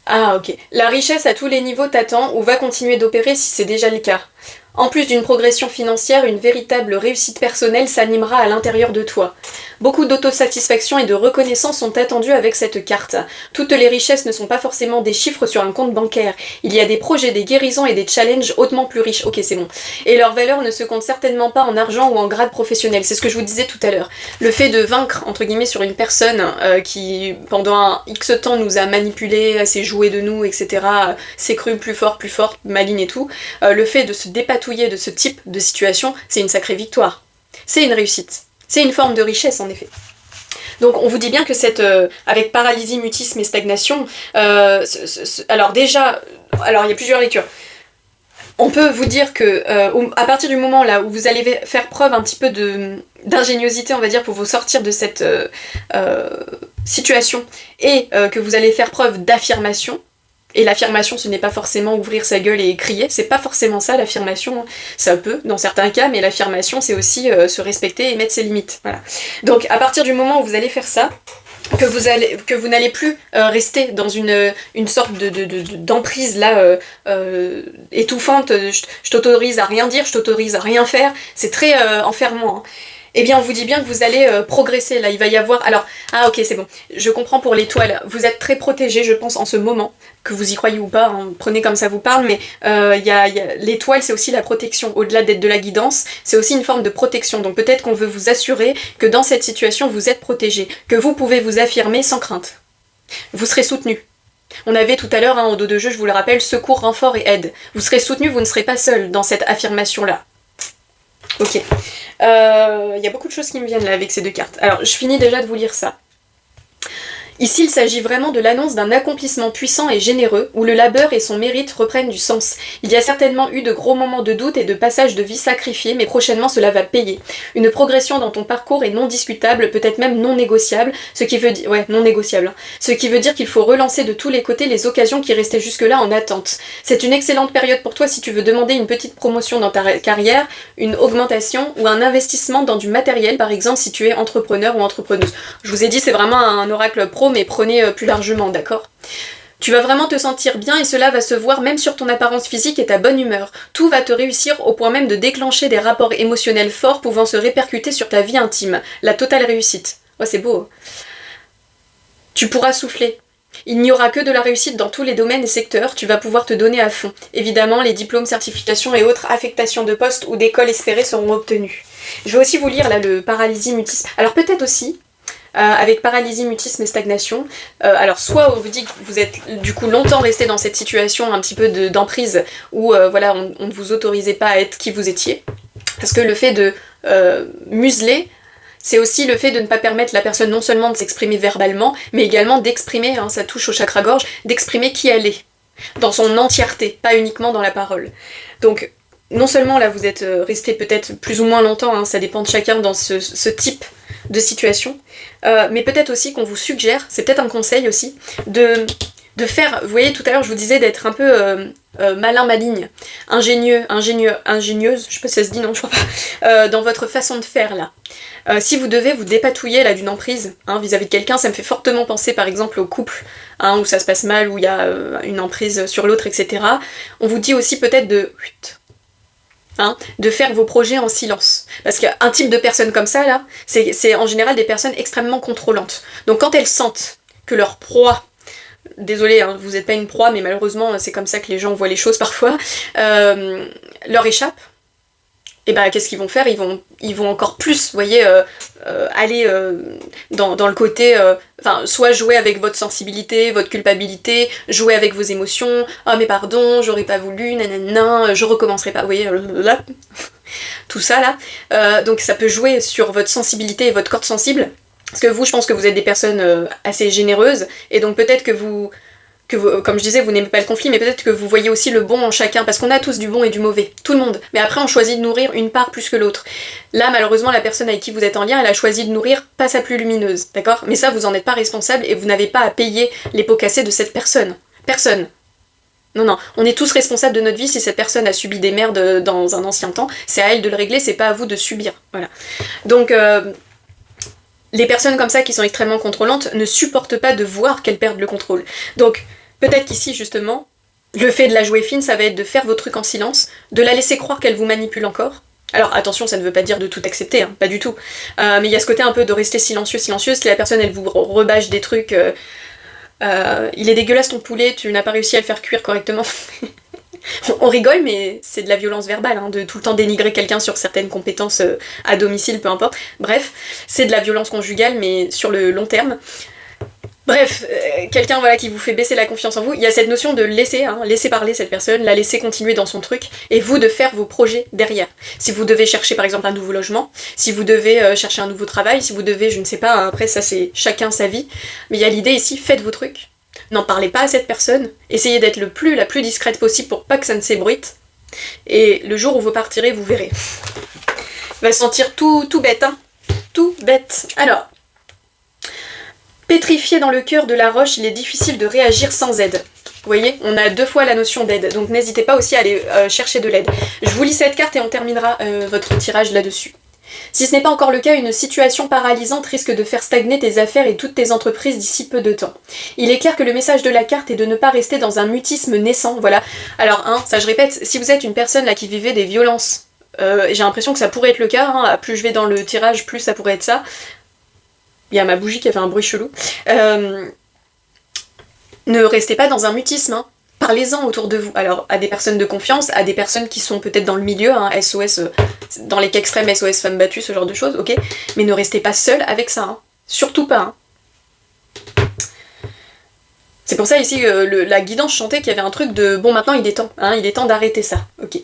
Ah ok. La richesse à tous les niveaux t'attend ou va continuer d'opérer si c'est déjà le cas. En plus d'une progression financière, une véritable réussite personnelle s'animera à l'intérieur de toi. Beaucoup d'autosatisfaction et de reconnaissance sont attendus avec cette carte. Toutes les richesses ne sont pas forcément des chiffres sur un compte bancaire. Il y a des projets, des guérisons et des challenges hautement plus riches. Ok, c'est bon. Et leur valeur ne se compte certainement pas en argent ou en grade professionnel. C'est ce que je vous disais tout à l'heure. Le fait de vaincre, entre guillemets, sur une personne qui, pendant un X temps, nous a manipulés, s'est joué de nous, etc., s'est cru plus fort, maligne et tout, le fait de se dépatouiller de ce type de situation, c'est une sacrée victoire. C'est une réussite. C'est une forme de richesse, en effet. Donc on vous dit bien que cette, avec paralysie, mutisme et stagnation, alors déjà, alors il y a plusieurs lectures. On peut vous dire que à partir du moment là où vous allez faire preuve un petit peu d'ingéniosité, on va dire, pour vous sortir de cette situation, et que vous allez faire preuve d'affirmation. Et l'affirmation, ce n'est pas forcément ouvrir sa gueule et crier, c'est pas forcément ça l'affirmation, ça peut dans certains cas, mais l'affirmation c'est aussi se respecter et mettre ses limites. Voilà. Donc à partir du moment où vous allez faire ça, que vous n'allez plus rester dans une sorte d'emprise là étouffante, je t'autorise à rien dire, je t'autorise à rien faire, c'est très enfermant. Hein. Eh bien on vous dit bien que vous allez progresser, là il va y avoir... Alors, ah ok c'est bon, je comprends pour l'étoile, vous êtes très protégé je pense en ce moment, que vous y croyez ou pas, hein, prenez comme ça vous parle, mais l'étoile c'est aussi la protection, au-delà d'être de la guidance, c'est aussi une forme de protection, donc peut-être qu'on veut vous assurer que dans cette situation vous êtes protégé, que vous pouvez vous affirmer sans crainte. Vous serez soutenu. On avait tout à l'heure, hein, au dos de jeu, je vous le rappelle, secours, renfort et aide. Vous serez soutenu, vous ne serez pas seul dans cette affirmation-là. Ok. Y a beaucoup de choses qui me viennent là avec ces 2 cartes. Alors, je finis déjà de vous lire ça. Ici, il s'agit vraiment de l'annonce d'un accomplissement puissant et généreux, où le labeur et son mérite reprennent du sens. Il y a certainement eu de gros moments de doute et de passages de vie sacrifiés, mais prochainement cela va payer. Une progression dans ton parcours est non discutable, peut-être même non négociable, ce qui veut dire... Ouais, non négociable. Ce qui veut dire qu'il faut relancer de tous les côtés les occasions qui restaient jusque-là en attente. C'est une excellente période pour toi si tu veux demander une petite promotion dans ta carrière, une augmentation ou un investissement dans du matériel, par exemple si tu es entrepreneur ou entrepreneuse. Je vous ai dit, c'est vraiment un oracle pro, mais prenez plus largement, d'accord ? Tu vas vraiment te sentir bien et cela va se voir même sur ton apparence physique et ta bonne humeur. Tout va te réussir au point même de déclencher des rapports émotionnels forts pouvant se répercuter sur ta vie intime. La totale réussite. Oh, c'est beau. Tu pourras souffler. Il n'y aura que de la réussite dans tous les domaines et secteurs, tu vas pouvoir te donner à fond. Évidemment, les diplômes, certifications et autres affectations de poste ou d'école espérées seront obtenus. Je vais aussi vous lire là le paralysie, mutisme. Alors peut-être aussi... avec paralysie, mutisme et stagnation. Alors soit on vous dit que vous êtes du coup longtemps resté dans cette situation un petit peu d'emprise où voilà, on ne vous autorisait pas à être qui vous étiez. Parce que le fait de museler, c'est aussi le fait de ne pas permettre la personne non seulement de s'exprimer verbalement, mais également d'exprimer, hein, ça touche au chakra-gorge, d'exprimer qui elle est, dans son entièreté, pas uniquement dans la parole. Donc non seulement là vous êtes resté peut-être plus ou moins longtemps, hein, ça dépend de chacun dans ce type de situation, mais peut-être aussi qu'on vous suggère, c'est peut-être un conseil aussi, de faire, vous voyez tout à l'heure je vous disais d'être un peu maligne, ingénieuse, je sais pas si ça se dit, non je crois pas, dans votre façon de faire là. Si vous devez vous dépatouiller là d'une emprise hein, vis-à-vis de quelqu'un, ça me fait fortement penser par exemple au couple, hein, où ça se passe mal, où il y a une emprise sur l'autre, etc. On vous dit aussi peut-être de hein, de faire vos projets en silence. Parce qu'un type de personne comme ça, là, c'est en général des personnes extrêmement contrôlantes. Donc quand elles sentent que leur proie, désolé, hein, vous n'êtes pas une proie, mais malheureusement c'est comme ça que les gens voient les choses parfois, leur échappe, et ben qu'est-ce qu'ils vont faire, ils vont encore plus, vous voyez, aller dans le côté, soit jouer avec votre sensibilité, votre culpabilité, jouer avec vos émotions, oh mais pardon, j'aurais pas voulu, nanana, je recommencerai pas, vous voyez, là, tout ça là. Donc ça peut jouer sur votre sensibilité et votre corde sensible, parce que vous, je pense que vous êtes des personnes assez généreuses, et donc peut-être que vous, comme je disais, vous n'aimez pas le conflit, mais peut-être que vous voyez aussi le bon en chacun, parce qu'on a tous du bon et du mauvais, tout le monde. Mais après, on choisit de nourrir une part plus que l'autre. Là, malheureusement, la personne avec qui vous êtes en lien, elle a choisi de nourrir pas sa plus lumineuse, d'accord? Mais ça, vous en êtes pas responsable, et vous n'avez pas à payer les pots cassés de cette personne. Personne. Non, non, on est tous responsables de notre vie. Si cette personne a subi des merdes dans un ancien temps, c'est à elle de le régler, c'est pas à vous de subir. Voilà. Donc, les personnes comme ça qui sont extrêmement contrôlantes ne supportent pas de voir qu'elles perdent le contrôle. Donc, peut-être qu'ici, justement, le fait de la jouer fine, ça va être de faire vos trucs en silence, de la laisser croire qu'elle vous manipule encore. Alors, attention, ça ne veut pas dire de tout accepter, hein, pas du tout. Mais il y a ce côté un peu de rester silencieuse, si la personne, elle vous rebâche des trucs... il est dégueulasse ton poulet, tu n'as pas réussi à le faire cuire correctement. On rigole, mais c'est de la violence verbale, hein, de tout le temps dénigrer quelqu'un sur certaines compétences à domicile, peu importe. Bref, c'est de la violence conjugale, mais sur le long terme. Bref, quelqu'un voilà, qui vous fait baisser la confiance en vous, il y a cette notion de laisser parler cette personne, la laisser continuer dans son truc, et vous de faire vos projets derrière. Si vous devez chercher par exemple un nouveau logement, si vous devez chercher un nouveau travail, si vous devez, je ne sais pas, hein, après ça c'est chacun sa vie, mais il y a l'idée ici, faites vos trucs. N'en parlez pas à cette personne, essayez d'être la plus discrète possible pour pas que ça ne s'ébruite, et le jour où vous partirez, vous verrez. Il va se sentir tout bête, hein. Tout bête. Alors, pétrifié dans le cœur de la roche, il est difficile de réagir sans aide. Vous voyez, on a 2 fois la notion d'aide, donc n'hésitez pas aussi à aller chercher de l'aide. Je vous lis cette carte et on terminera votre tirage là-dessus. Si ce n'est pas encore le cas, une situation paralysante risque de faire stagner tes affaires et toutes tes entreprises d'ici peu de temps. Il est clair que le message de la carte est de ne pas rester dans un mutisme naissant, voilà. Alors, hein, ça je répète, si vous êtes une personne là qui vivait des violences, j'ai l'impression que ça pourrait être le cas, hein, plus je vais dans le tirage, plus ça pourrait être ça. Il y a ma bougie qui a fait un bruit chelou. Ne restez pas dans un mutisme, hein. Parlez-en autour de vous. Alors, à des personnes de confiance, à des personnes qui sont peut-être dans le milieu, hein, SOS, dans les cas extrêmes, SOS femmes battues, ce genre de choses, ok? Mais ne restez pas seul avec ça, hein. Surtout pas, hein. C'est pour ça ici, la guidance chantait qu'il y avait un truc de « bon, maintenant il est temps, hein, il est temps d'arrêter ça », ok.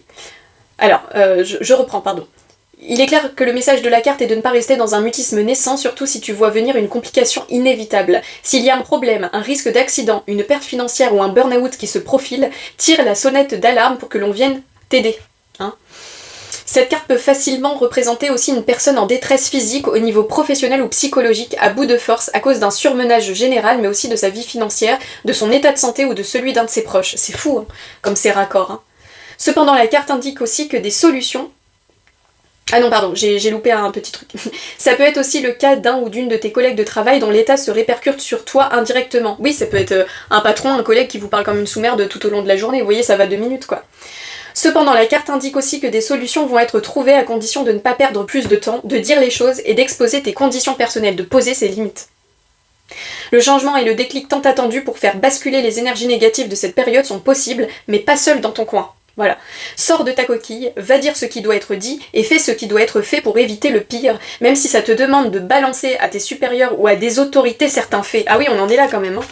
Alors, je reprends, pardon. Il est clair que le message de la carte est de ne pas rester dans un mutisme naissant, surtout si tu vois venir une complication inévitable. S'il y a un problème, un risque d'accident, une perte financière ou un burn-out qui se profile, tire la sonnette d'alarme pour que l'on vienne t'aider. Hein. Cette carte peut facilement représenter aussi une personne en détresse physique au niveau professionnel ou psychologique, à bout de force à cause d'un surmenage général, mais aussi de sa vie financière, de son état de santé ou de celui d'un de ses proches. C'est fou, hein, comme c'est raccord. Hein. Cependant, la carte indique aussi que des solutions... Ah non, pardon, j'ai loupé un petit truc. Ça peut être aussi le cas d'un ou d'une de tes collègues de travail dont l'état se répercute sur toi indirectement. Oui, ça peut être un patron, un collègue qui vous parle comme une sous-merde tout au long de la journée. Vous voyez, ça va 2 minutes, quoi. Cependant, la carte indique aussi que des solutions vont être trouvées à condition de ne pas perdre plus de temps, de dire les choses et d'exposer tes conditions personnelles, de poser ses limites. Le changement et le déclic tant attendu pour faire basculer les énergies négatives de cette période sont possibles, mais pas seul dans ton coin. Voilà. Sors de ta coquille, va dire ce qui doit être dit et fais ce qui doit être fait pour éviter le pire, même si ça te demande de balancer à tes supérieurs ou à des autorités certains faits. Ah oui, on en est là quand même, hein.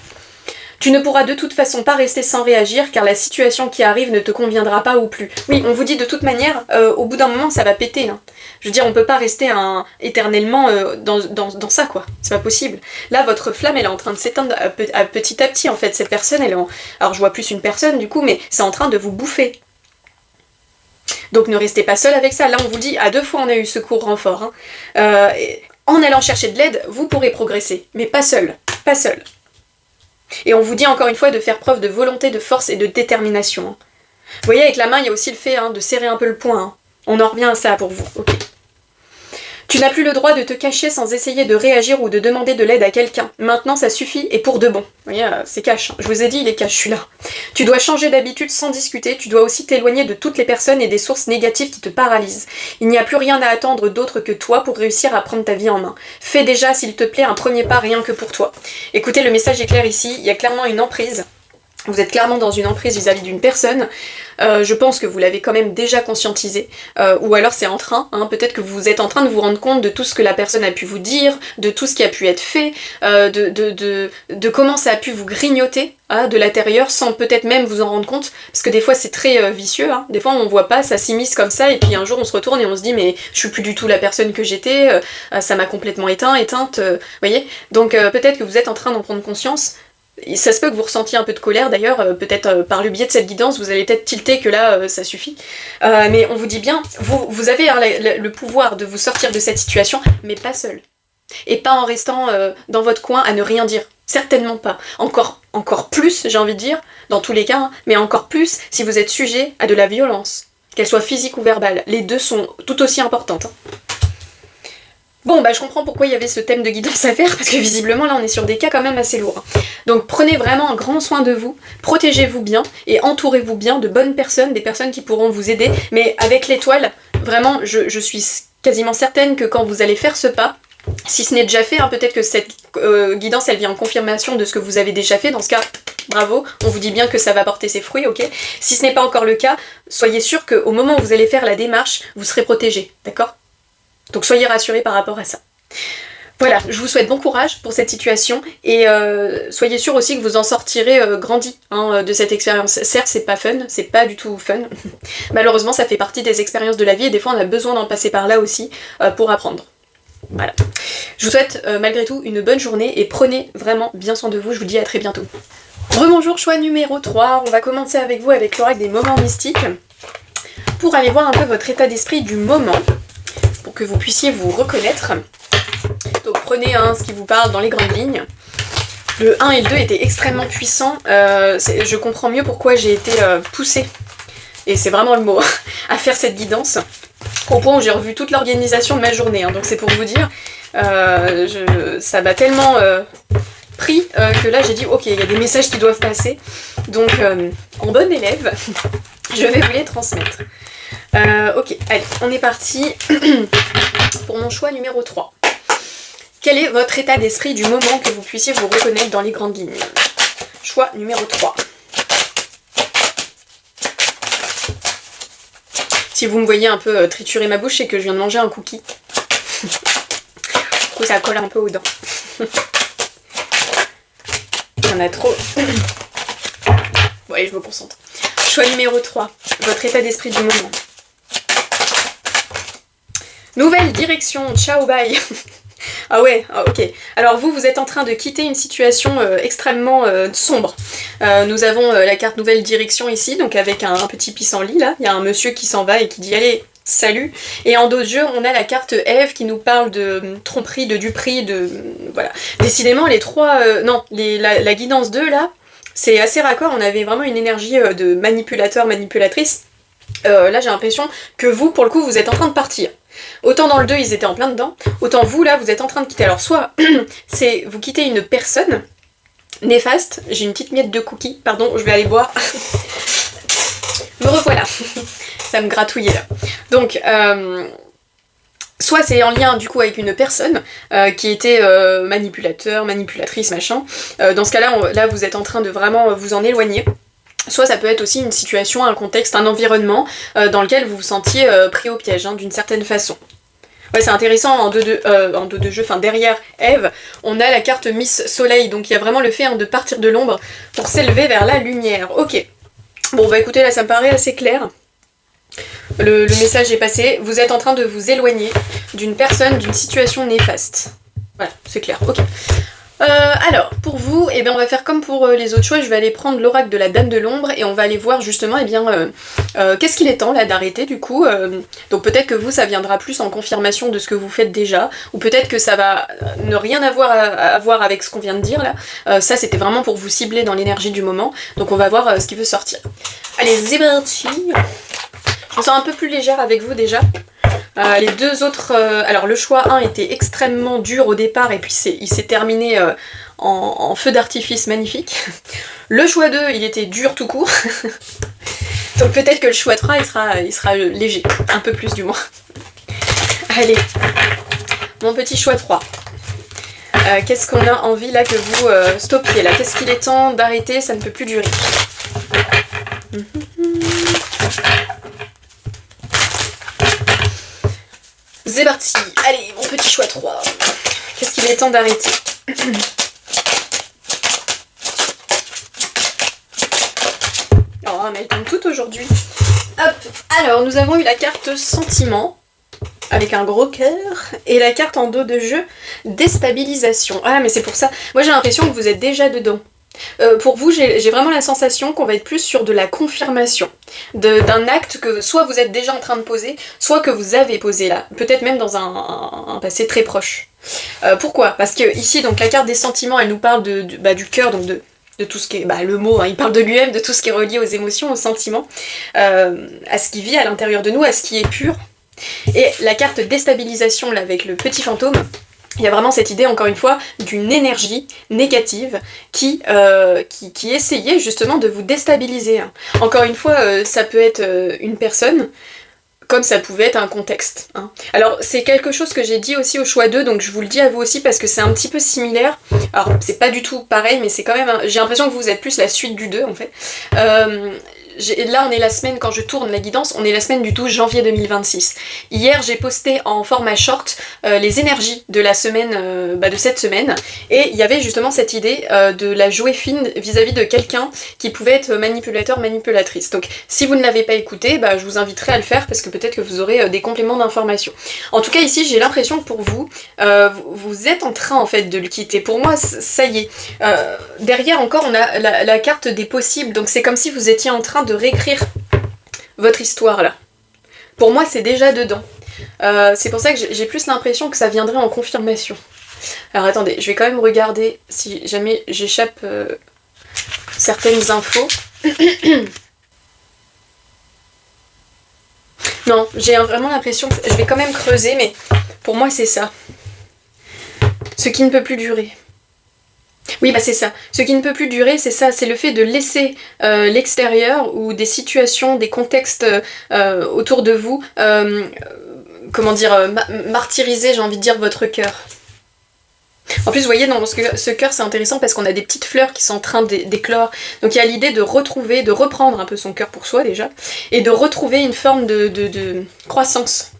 Tu ne pourras de toute façon pas rester sans réagir car la situation qui arrive ne te conviendra pas ou plus. Oui, on vous dit de toute manière, au bout d'un moment ça va péter. Hein. Je veux dire, on peut pas rester éternellement dans ça, quoi. C'est pas possible. Là, votre flamme, elle est en train de s'éteindre petit à petit, en fait. Cette personne, elle est en... Alors, je vois plus une personne, du coup, mais c'est en train de vous bouffer. Donc ne restez pas seul avec ça. Là, on vous dit, à 2 fois, on a eu secours renfort. Hein. En allant chercher de l'aide, vous pourrez progresser. Mais pas seul. Pas seul. Et on vous dit encore une fois de faire preuve de volonté, de force et de détermination. Hein. Vous voyez, avec la main, il y a aussi le fait de serrer un peu le poing. Hein. On en revient à ça pour vous. Ok. Tu n'as plus le droit de te cacher sans essayer de réagir ou de demander de l'aide à quelqu'un. Maintenant, ça suffit et pour de bon. Vous voyez, c'est cash. Je vous ai dit, il est cash, je suis là. Tu dois changer d'habitude sans discuter. Tu dois aussi t'éloigner de toutes les personnes et des sources négatives qui te paralysent. Il n'y a plus rien à attendre d'autre que toi pour réussir à prendre ta vie en main. Fais déjà, s'il te plaît, un premier pas rien que pour toi. Écoutez, le message est clair ici. Il y a clairement une emprise. Vous êtes clairement dans une emprise vis-à-vis d'une personne. Je pense que vous l'avez quand même déjà conscientisé, ou alors c'est en train, hein, peut-être que vous êtes en train de vous rendre compte de tout ce que la personne a pu vous dire, de tout ce qui a pu être fait, de comment ça a pu vous grignoter de l'intérieur sans peut-être même vous en rendre compte, parce que des fois c'est très vicieux, hein. Des fois on voit pas, ça s'immisce comme ça, et puis un jour on se retourne et on se dit mais je suis plus du tout la personne que j'étais, ça m'a complètement éteinte, vous voyez. Donc peut-être que vous êtes en train d'en prendre conscience. Ça se peut que vous ressentiez un peu de colère d'ailleurs, peut-être par le biais de cette guidance, vous allez peut-être tilter que là, ça suffit. Mais on vous dit bien, vous avez hein, le pouvoir de vous sortir de cette situation, mais pas seul. Et pas en restant dans votre coin à ne rien dire. Certainement pas. Encore plus, j'ai envie de dire, dans tous les cas, hein, mais encore plus si vous êtes sujet à de la violence, qu'elle soit physique ou verbale. Les deux sont tout aussi importantes. Hein. Bon, bah je comprends pourquoi il y avait ce thème de guidance à faire, parce que visiblement là on est sur des cas quand même assez lourds. Donc prenez vraiment un grand soin de vous, protégez-vous bien et entourez-vous bien de bonnes personnes, des personnes qui pourront vous aider, mais avec l'étoile, vraiment je suis quasiment certaine que quand vous allez faire ce pas, si ce n'est déjà fait, hein, peut-être que cette guidance elle vient en confirmation de ce que vous avez déjà fait, dans ce cas, bravo, on vous dit bien que ça va porter ses fruits, ok. Si ce n'est pas encore le cas, soyez sûr qu'au moment où vous allez faire la démarche, vous serez protégé, d'accord ? Donc soyez rassurés par rapport à ça. Voilà, je vous souhaite bon courage pour cette situation et soyez sûrs aussi que vous en sortirez grandi hein, de cette expérience. Certes, c'est pas fun, c'est pas du tout fun. Malheureusement, ça fait partie des expériences de la vie et des fois on a besoin d'en passer par là aussi pour apprendre. Voilà. Je vous souhaite malgré tout une bonne journée et prenez vraiment bien soin de vous. Je vous dis à très bientôt. Rebonjour, choix numéro 3. On va commencer avec vous avec l'oracle des moments mystiques pour aller voir un peu votre état d'esprit du moment, pour que vous puissiez vous reconnaître. Donc prenez ce qui vous parle dans les grandes lignes. Le 1 et le 2 étaient extrêmement puissants. Je comprends mieux pourquoi j'ai été poussée, et c'est vraiment le mot, à faire cette guidance, au point où j'ai revu toute l'organisation de ma journée. Hein. Donc c'est pour vous dire, ça m'a tellement pris que là j'ai dit ok, il y a des messages qui doivent passer. Donc en bonne élève, je vais vous les transmettre. Ok, allez, on est parti pour mon choix numéro 3. Quel est votre état d'esprit du moment, que vous puissiez vous reconnaître dans les grandes lignes? Choix numéro 3. Si vous me voyez un peu triturer ma bouche, c'est que je viens de manger un cookie. Du coup, ça colle un peu aux dents. Il y en a trop. Bon, allez, je me concentre. Choix numéro 3. Votre état d'esprit du moment. Nouvelle direction, ciao, bye. Ah ouais, ok. Alors vous êtes en train de quitter une situation extrêmement sombre. Nous avons la carte nouvelle direction ici, donc avec un petit pissenlit là. Il y a un monsieur qui s'en va et qui dit allez, salut. Et en dos de jeu, on a la carte Ève qui nous parle de tromperie, de duperie, de... Voilà. Décidément, les trois... la guidance 2 là, c'est assez raccord. On avait vraiment une énergie de manipulateur, manipulatrice. Là, j'ai l'impression que vous, pour le coup, vous êtes en train de partir. Autant dans le 2, ils étaient en plein dedans, autant vous, là, vous êtes en train de quitter. Alors, soit, c'est vous quittez une personne néfaste. J'ai une petite miette de cookie, pardon, je vais aller boire. Me revoilà. Ça me gratouillait, là. Donc, soit c'est en lien, du coup, avec une personne qui était manipulateur, manipulatrice, machin. Dans ce cas-là, là, vous êtes en train de vraiment vous en éloigner. Soit ça peut être aussi une situation, un contexte, un environnement dans lequel vous vous sentiez pris au piège, hein, d'une certaine façon. Ouais, c'est intéressant, en deux de jeu, enfin derrière Ève, on a la carte Miss Soleil, donc il y a vraiment le fait de partir de l'ombre pour s'élever vers la lumière. Ok. Bon bah écoutez, là ça me paraît assez clair. Le message est passé, vous êtes en train de vous éloigner d'une personne, d'une situation néfaste. Voilà, c'est clair, ok. Alors, pour vous, eh bien, on va faire comme pour les autres choix, je vais aller prendre l'oracle de la Dame de l'Ombre et on va aller voir justement, eh bien, qu'est-ce qu'il est temps là d'arrêter du coup. Donc peut-être que vous, ça viendra plus en confirmation de ce que vous faites déjà, ou peut-être que ça va ne rien avoir à voir avec ce qu'on vient de dire là. Ça, c'était vraiment pour vous cibler dans l'énergie du moment, donc on va voir ce qui veut sortir. Allez, c'est parti. Je me sens un peu plus légère avec vous déjà. Les deux autres... alors le choix 1 était extrêmement dur au départ et puis il s'est terminé en feu d'artifice magnifique. Le choix 2, il était dur tout court. Donc peut-être que le choix 3, il sera léger. Un peu plus du moins. Allez, mon petit choix 3. Qu'est-ce qu'on a envie là que vous stoppiez là? Qu'est-ce qu'il est temps d'arrêter? Ça ne peut plus durer. C'est parti. Allez, mon petit choix 3. Qu'est-ce qu'il est temps d'arrêter? Oh, mais elle tombe toute aujourd'hui. Hop. Alors, nous avons eu la carte sentiment, avec un gros cœur, et la carte en dos de jeu, déstabilisation. Ah, mais c'est pour ça. Moi, j'ai l'impression que vous êtes déjà dedans. Pour vous, j'ai vraiment la sensation qu'on va être plus sur de la confirmation d'un acte que soit vous êtes déjà en train de poser, soit que vous avez posé là, peut-être même dans un passé très proche. Pourquoi? Parce que ici, donc la carte des sentiments, elle nous parle du cœur, donc de tout ce qui est, le mot, hein, il parle de lui-même, de tout ce qui est relié aux émotions, aux sentiments, à ce qui vit à l'intérieur de nous, à ce qui est pur. Et la carte déstabilisation, là, avec le petit fantôme, il y a vraiment cette idée, encore une fois, d'une énergie négative qui essayait justement de vous déstabiliser. Encore une fois, ça peut être une personne, comme ça pouvait être un contexte. Alors, c'est quelque chose que j'ai dit aussi au choix 2, donc je vous le dis à vous aussi parce que c'est un petit peu similaire. Alors, c'est pas du tout pareil, mais c'est quand même... J'ai l'impression que vous êtes plus la suite du 2, en fait. Là, on est la semaine, quand je tourne la guidance, on est la semaine du 12 janvier 2026. Hier, j'ai posté en format short les énergies de la semaine, de cette semaine, et il y avait justement cette idée de la jouer fine vis-à-vis de quelqu'un qui pouvait être manipulateur, manipulatrice. Donc, si vous ne l'avez pas écouté, je vous inviterai à le faire parce que peut-être que vous aurez des compléments d'information. En tout cas, ici, j'ai l'impression que pour vous, vous êtes en train en fait de le quitter. Pour moi, ça y est. Derrière encore, on a la carte des possibles, donc c'est comme si vous étiez en train de réécrire votre histoire là. Pour moi, c'est déjà dedans. C'est pour ça que j'ai plus l'impression que ça viendrait en confirmation. Alors attendez, je vais quand même regarder si jamais j'échappe certaines infos. Non, j'ai vraiment l'impression que je vais quand même creuser, mais pour moi c'est ça. Ce qui ne peut plus durer. Oui, c'est ça. Ce qui ne peut plus durer, c'est ça, c'est le fait de laisser l'extérieur ou des situations, des contextes autour de vous, martyriser, j'ai envie de dire, votre cœur. En plus, vous voyez, dans ce cœur, c'est intéressant parce qu'on a des petites fleurs qui sont en train d'éclore. Donc il y a l'idée de retrouver, de reprendre un peu son cœur pour soi déjà, et de retrouver une forme de croissance.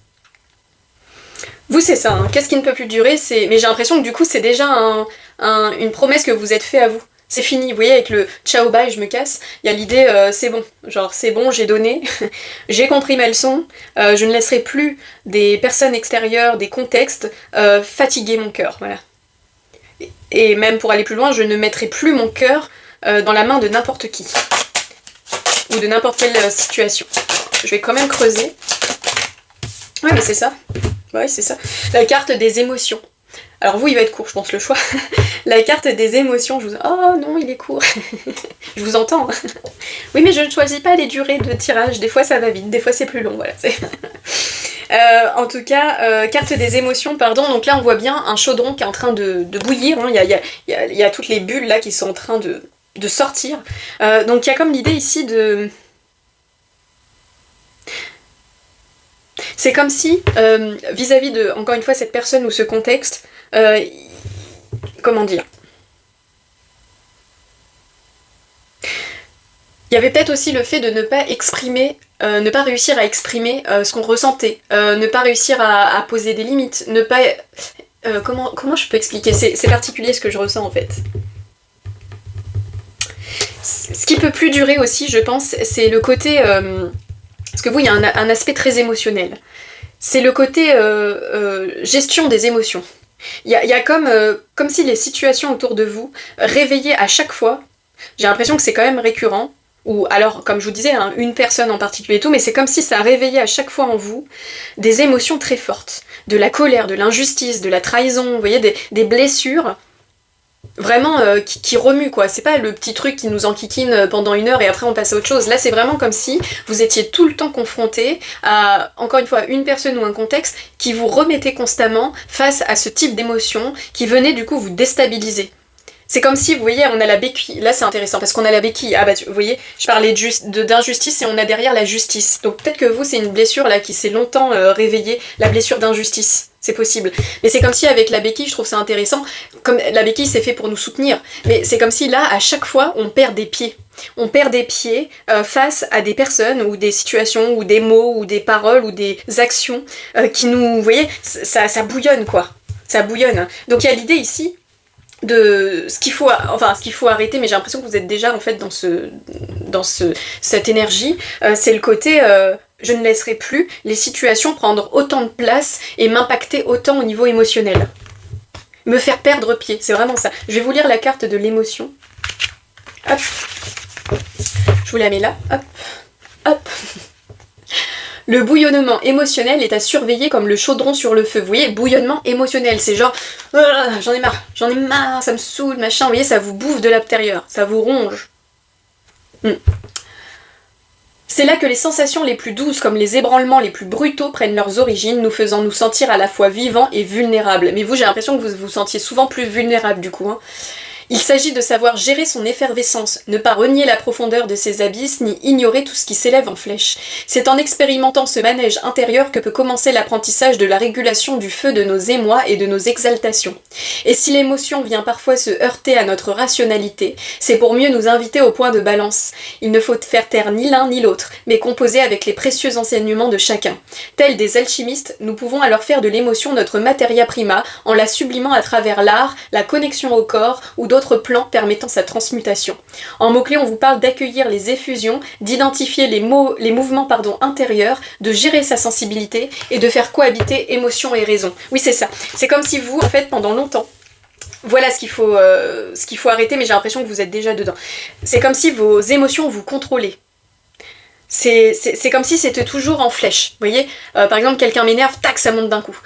Vous, c'est ça, hein. Qu'est-ce qui ne peut plus durer, mais j'ai l'impression que du coup, c'est déjà une promesse que vous êtes fait à vous. C'est fini, vous voyez, avec le ciao bye, je me casse, il y a l'idée, c'est bon, genre c'est bon, j'ai donné, j'ai compris ma leçon, je ne laisserai plus des personnes extérieures, des contextes, fatiguer mon cœur, voilà. Et même pour aller plus loin, je ne mettrai plus mon cœur dans la main de n'importe qui, ou de n'importe quelle situation. Je vais quand même creuser. Ouais, mais c'est ça. Ouais, c'est ça. La carte des émotions. Alors vous, il va être court, je pense, le choix. La carte des émotions, je vous... Oh non, il est court. Je vous entends. Oui, mais je ne choisis pas les durées de tirage. Des fois, ça va vite, des fois, c'est plus long. Voilà. En tout cas, carte des émotions, pardon. Donc là, on voit bien un chaudron qui est en train de bouillir. Hein. Il y a toutes les bulles là qui sont en train de sortir. Donc il y a comme l'idée ici de... C'est comme si, vis-à-vis de, encore une fois, cette personne ou ce contexte, comment dire, il y avait peut-être aussi le fait de ne pas exprimer, ne pas réussir à exprimer ce qu'on ressentait, ne pas réussir à poser des limites, ne pas... comment je peux expliquer? C'est particulier ce que je ressens en fait. Ce qui peut plus durer aussi, je pense, c'est le côté... parce que vous, il y a un aspect très émotionnel. C'est le côté gestion des émotions. Il y a comme si les situations autour de vous réveillaient à chaque fois. J'ai l'impression que c'est quand même récurrent. Ou alors, comme je vous disais, hein, une personne en particulier et tout, mais c'est comme si ça réveillait à chaque fois en vous des émotions très fortes. De la colère, de l'injustice, de la trahison, vous voyez, des blessures vraiment qui remue quoi, c'est pas le petit truc qui nous enquiquine pendant 1 heure et après on passe à autre chose. Là c'est vraiment comme si vous étiez tout le temps confronté à, encore une fois, une personne ou un contexte qui vous remettait constamment face à ce type d'émotion qui venait du coup vous déstabiliser. C'est comme si, vous voyez, on a la béquille. Là, c'est intéressant parce qu'on a la béquille. Ah bah, vous voyez, je parlais d'injustice et on a derrière la justice. Donc peut-être que vous, c'est une blessure là qui s'est longtemps réveillée, la blessure d'injustice. C'est possible. Mais c'est comme si avec la béquille, je trouve ça intéressant. Comme la béquille, c'est fait pour nous soutenir. Mais c'est comme si là, à chaque fois, on perd des pieds. On perd des pieds face à des personnes ou des situations ou des mots ou des paroles ou des actions qui nous, vous voyez, ça bouillonne quoi. Ça bouillonne. Hein. Donc il y a l'idée ici de ce qu'il faut arrêter, mais j'ai l'impression que vous êtes déjà en fait dans cette énergie, c'est le côté je ne laisserai plus les situations prendre autant de place et m'impacter autant au niveau émotionnel, me faire perdre pied, c'est vraiment ça. Je vais vous lire la carte de l'émotion, hop, je vous la mets là, hop, hop. Le bouillonnement émotionnel est à surveiller comme le chaudron sur le feu. Vous voyez, bouillonnement émotionnel, c'est genre j'en ai marre, ça me saoule, machin. Vous voyez, ça vous bouffe de l'intérieur, ça vous ronge. C'est là que les sensations les plus douces comme les ébranlements les plus brutaux prennent leurs origines, nous faisant nous sentir à la fois vivants et vulnérables. Mais vous, j'ai l'impression que vous vous sentiez souvent plus vulnérable du coup. Hein. Il s'agit de savoir gérer son effervescence, ne pas renier la profondeur de ses abysses, ni ignorer tout ce qui s'élève en flèche. C'est en expérimentant ce manège intérieur que peut commencer l'apprentissage de la régulation du feu de nos émois et de nos exaltations. Et si l'émotion vient parfois se heurter à notre rationalité, c'est pour mieux nous inviter au point de balance. Il ne faut faire taire ni l'un ni l'autre, mais composer avec les précieux enseignements de chacun. Tels des alchimistes, nous pouvons alors faire de l'émotion notre materia prima, en la sublimant à travers l'art, la connexion au corps, ou d'autres plans permettant sa transmutation. En mots-clés, on vous parle d'accueillir les effusions, d'identifier les mouvements intérieurs, de gérer sa sensibilité et de faire cohabiter émotion et raison. Oui, c'est ça. C'est comme si vous, en fait, pendant longtemps, voilà ce qu'il faut arrêter, mais j'ai l'impression que vous êtes déjà dedans. C'est comme si vos émotions vous contrôlaient. C'est comme si c'était toujours en flèche, vous voyez, par exemple, quelqu'un m'énerve, tac, ça monte d'un coup.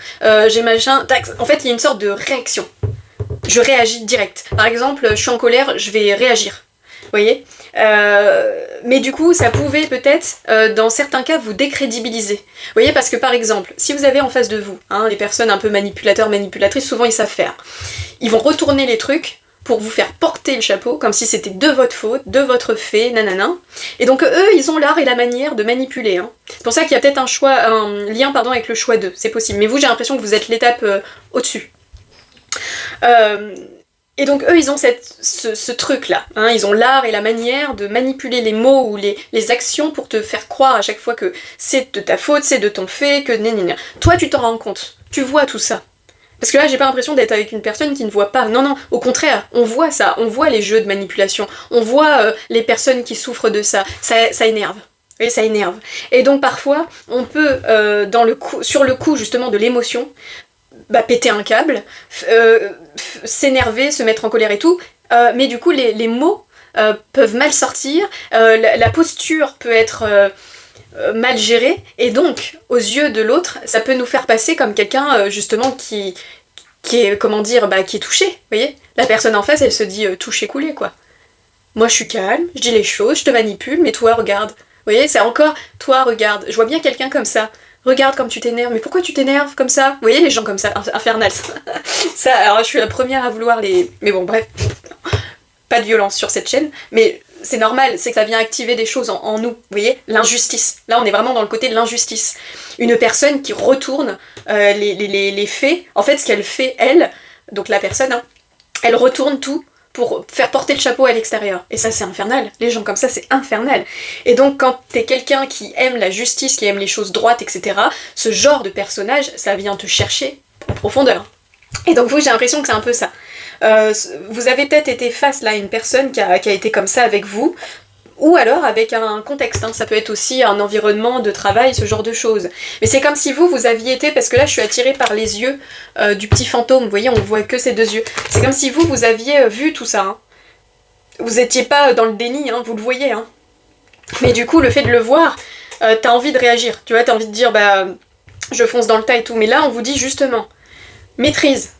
J'ai machin, tac, en fait, il y a une sorte de réaction. Je réagis direct. Par exemple, je suis en colère, je vais réagir. Vous voyez, mais du coup, ça pouvait peut-être, dans certains cas, vous décrédibiliser. Vous voyez, parce que par exemple, si vous avez en face de vous, des personnes un peu manipulateurs, manipulatrices, souvent ils savent faire. Ils vont retourner les trucs pour vous faire porter le chapeau, comme si c'était de votre faute, de votre fait, nanana. Et donc eux, ils ont l'art et la manière de manipuler. Hein. C'est pour ça qu'il y a peut-être un lien avec le choix d'eux, c'est possible. Mais vous, j'ai l'impression que vous êtes l'étape au-dessus. Et donc eux ils ont ce truc là, ils ont l'art et la manière de manipuler les mots ou les actions pour te faire croire à chaque fois que c'est de ta faute, c'est de ton fait, que nénéné. Toi tu t'en rends compte, tu vois tout ça. Parce que là j'ai pas l'impression d'être avec une personne qui ne voit pas, non, au contraire, on voit ça, on voit les jeux de manipulation, on voit les personnes qui souffrent de ça énerve. Et ça énerve. Et donc parfois on peut, sur le coup justement de l'émotion, péter un câble, s'énerver, se mettre en colère et tout, mais du coup les mots peuvent mal sortir, la posture peut être mal gérée, et donc aux yeux de l'autre, ça peut nous faire passer comme quelqu'un justement qui est, qui est touché, vous voyez. La personne en face, elle se dit touché coulé quoi. Moi je suis calme, je dis les choses, je te manipule, mais toi regarde. Vous voyez, c'est encore toi regarde. Je vois bien quelqu'un comme ça. Regarde comme tu t'énerves, mais pourquoi tu t'énerves comme ça? Vous voyez les gens comme ça, infernal. Ça, alors je suis la première à vouloir les... Mais bon, bref, pas de violence sur cette chaîne, mais c'est normal, c'est que ça vient activer des choses en nous, vous voyez, l'injustice. Là, on est vraiment dans le côté de l'injustice. Une personne qui retourne les faits, en fait, ce qu'elle fait, elle, donc la personne, elle retourne tout pour faire porter le chapeau à l'extérieur. Et ça, c'est infernal. Les gens comme ça, c'est infernal. Et donc, quand t'es quelqu'un qui aime la justice, qui aime les choses droites, etc., ce genre de personnage, ça vient te chercher en profondeur. Et donc, vous, j'ai l'impression que c'est un peu ça. Vous avez peut-être été face là à une personne qui a été comme ça avec vous, ou alors avec un contexte, ça peut être aussi un environnement de travail, ce genre de choses. Mais c'est comme si vous aviez été, parce que là je suis attirée par les yeux du petit fantôme, vous voyez, on voit que ces deux yeux. C'est comme si vous aviez vu tout ça. Vous étiez pas dans le déni, vous le voyez. Mais du coup, le fait de le voir, t'as envie de réagir, tu vois, t'as envie de dire, je fonce dans le tas et tout. Mais là, on vous dit justement, maîtrise.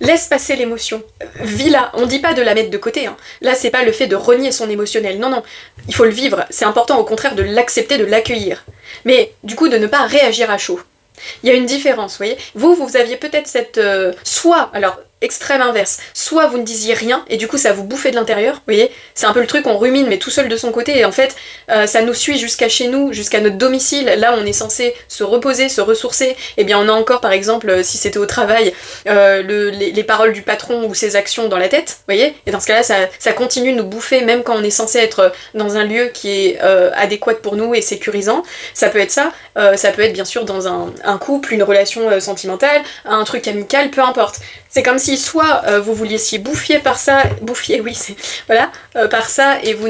Laisse passer l'émotion. Vis-la. On dit pas de la mettre de côté. Hein. Là, c'est pas le fait de renier son émotionnel. Non, non. Il faut le vivre. C'est important, au contraire, de l'accepter, de l'accueillir. Mais, du coup, de ne pas réagir à chaud. Il y a une différence, vous voyez. Vous aviez peut-être cette... soit, alors, extrême inverse, soit vous ne disiez rien, et du coup ça vous bouffait de l'intérieur, vous voyez. C'est un peu le truc, on rumine, mais tout seul de son côté, et en fait, ça nous suit jusqu'à chez nous, jusqu'à notre domicile. Là, on est censé se reposer, se ressourcer. Et bien, on a encore, par exemple, si c'était au travail, les paroles du patron ou ses actions dans la tête, vous voyez. Et dans ce cas-là, ça continue de nous bouffer, même quand on est censé être dans un lieu qui est adéquat pour nous et sécurisant. Ça peut être ça. Ça peut être, bien sûr, dans un couple, une relation sentimentale, un truc amical, peu importe. C'est comme si soit vous vous laissiez bouffer par ça, oui, c'est voilà, par ça, et vous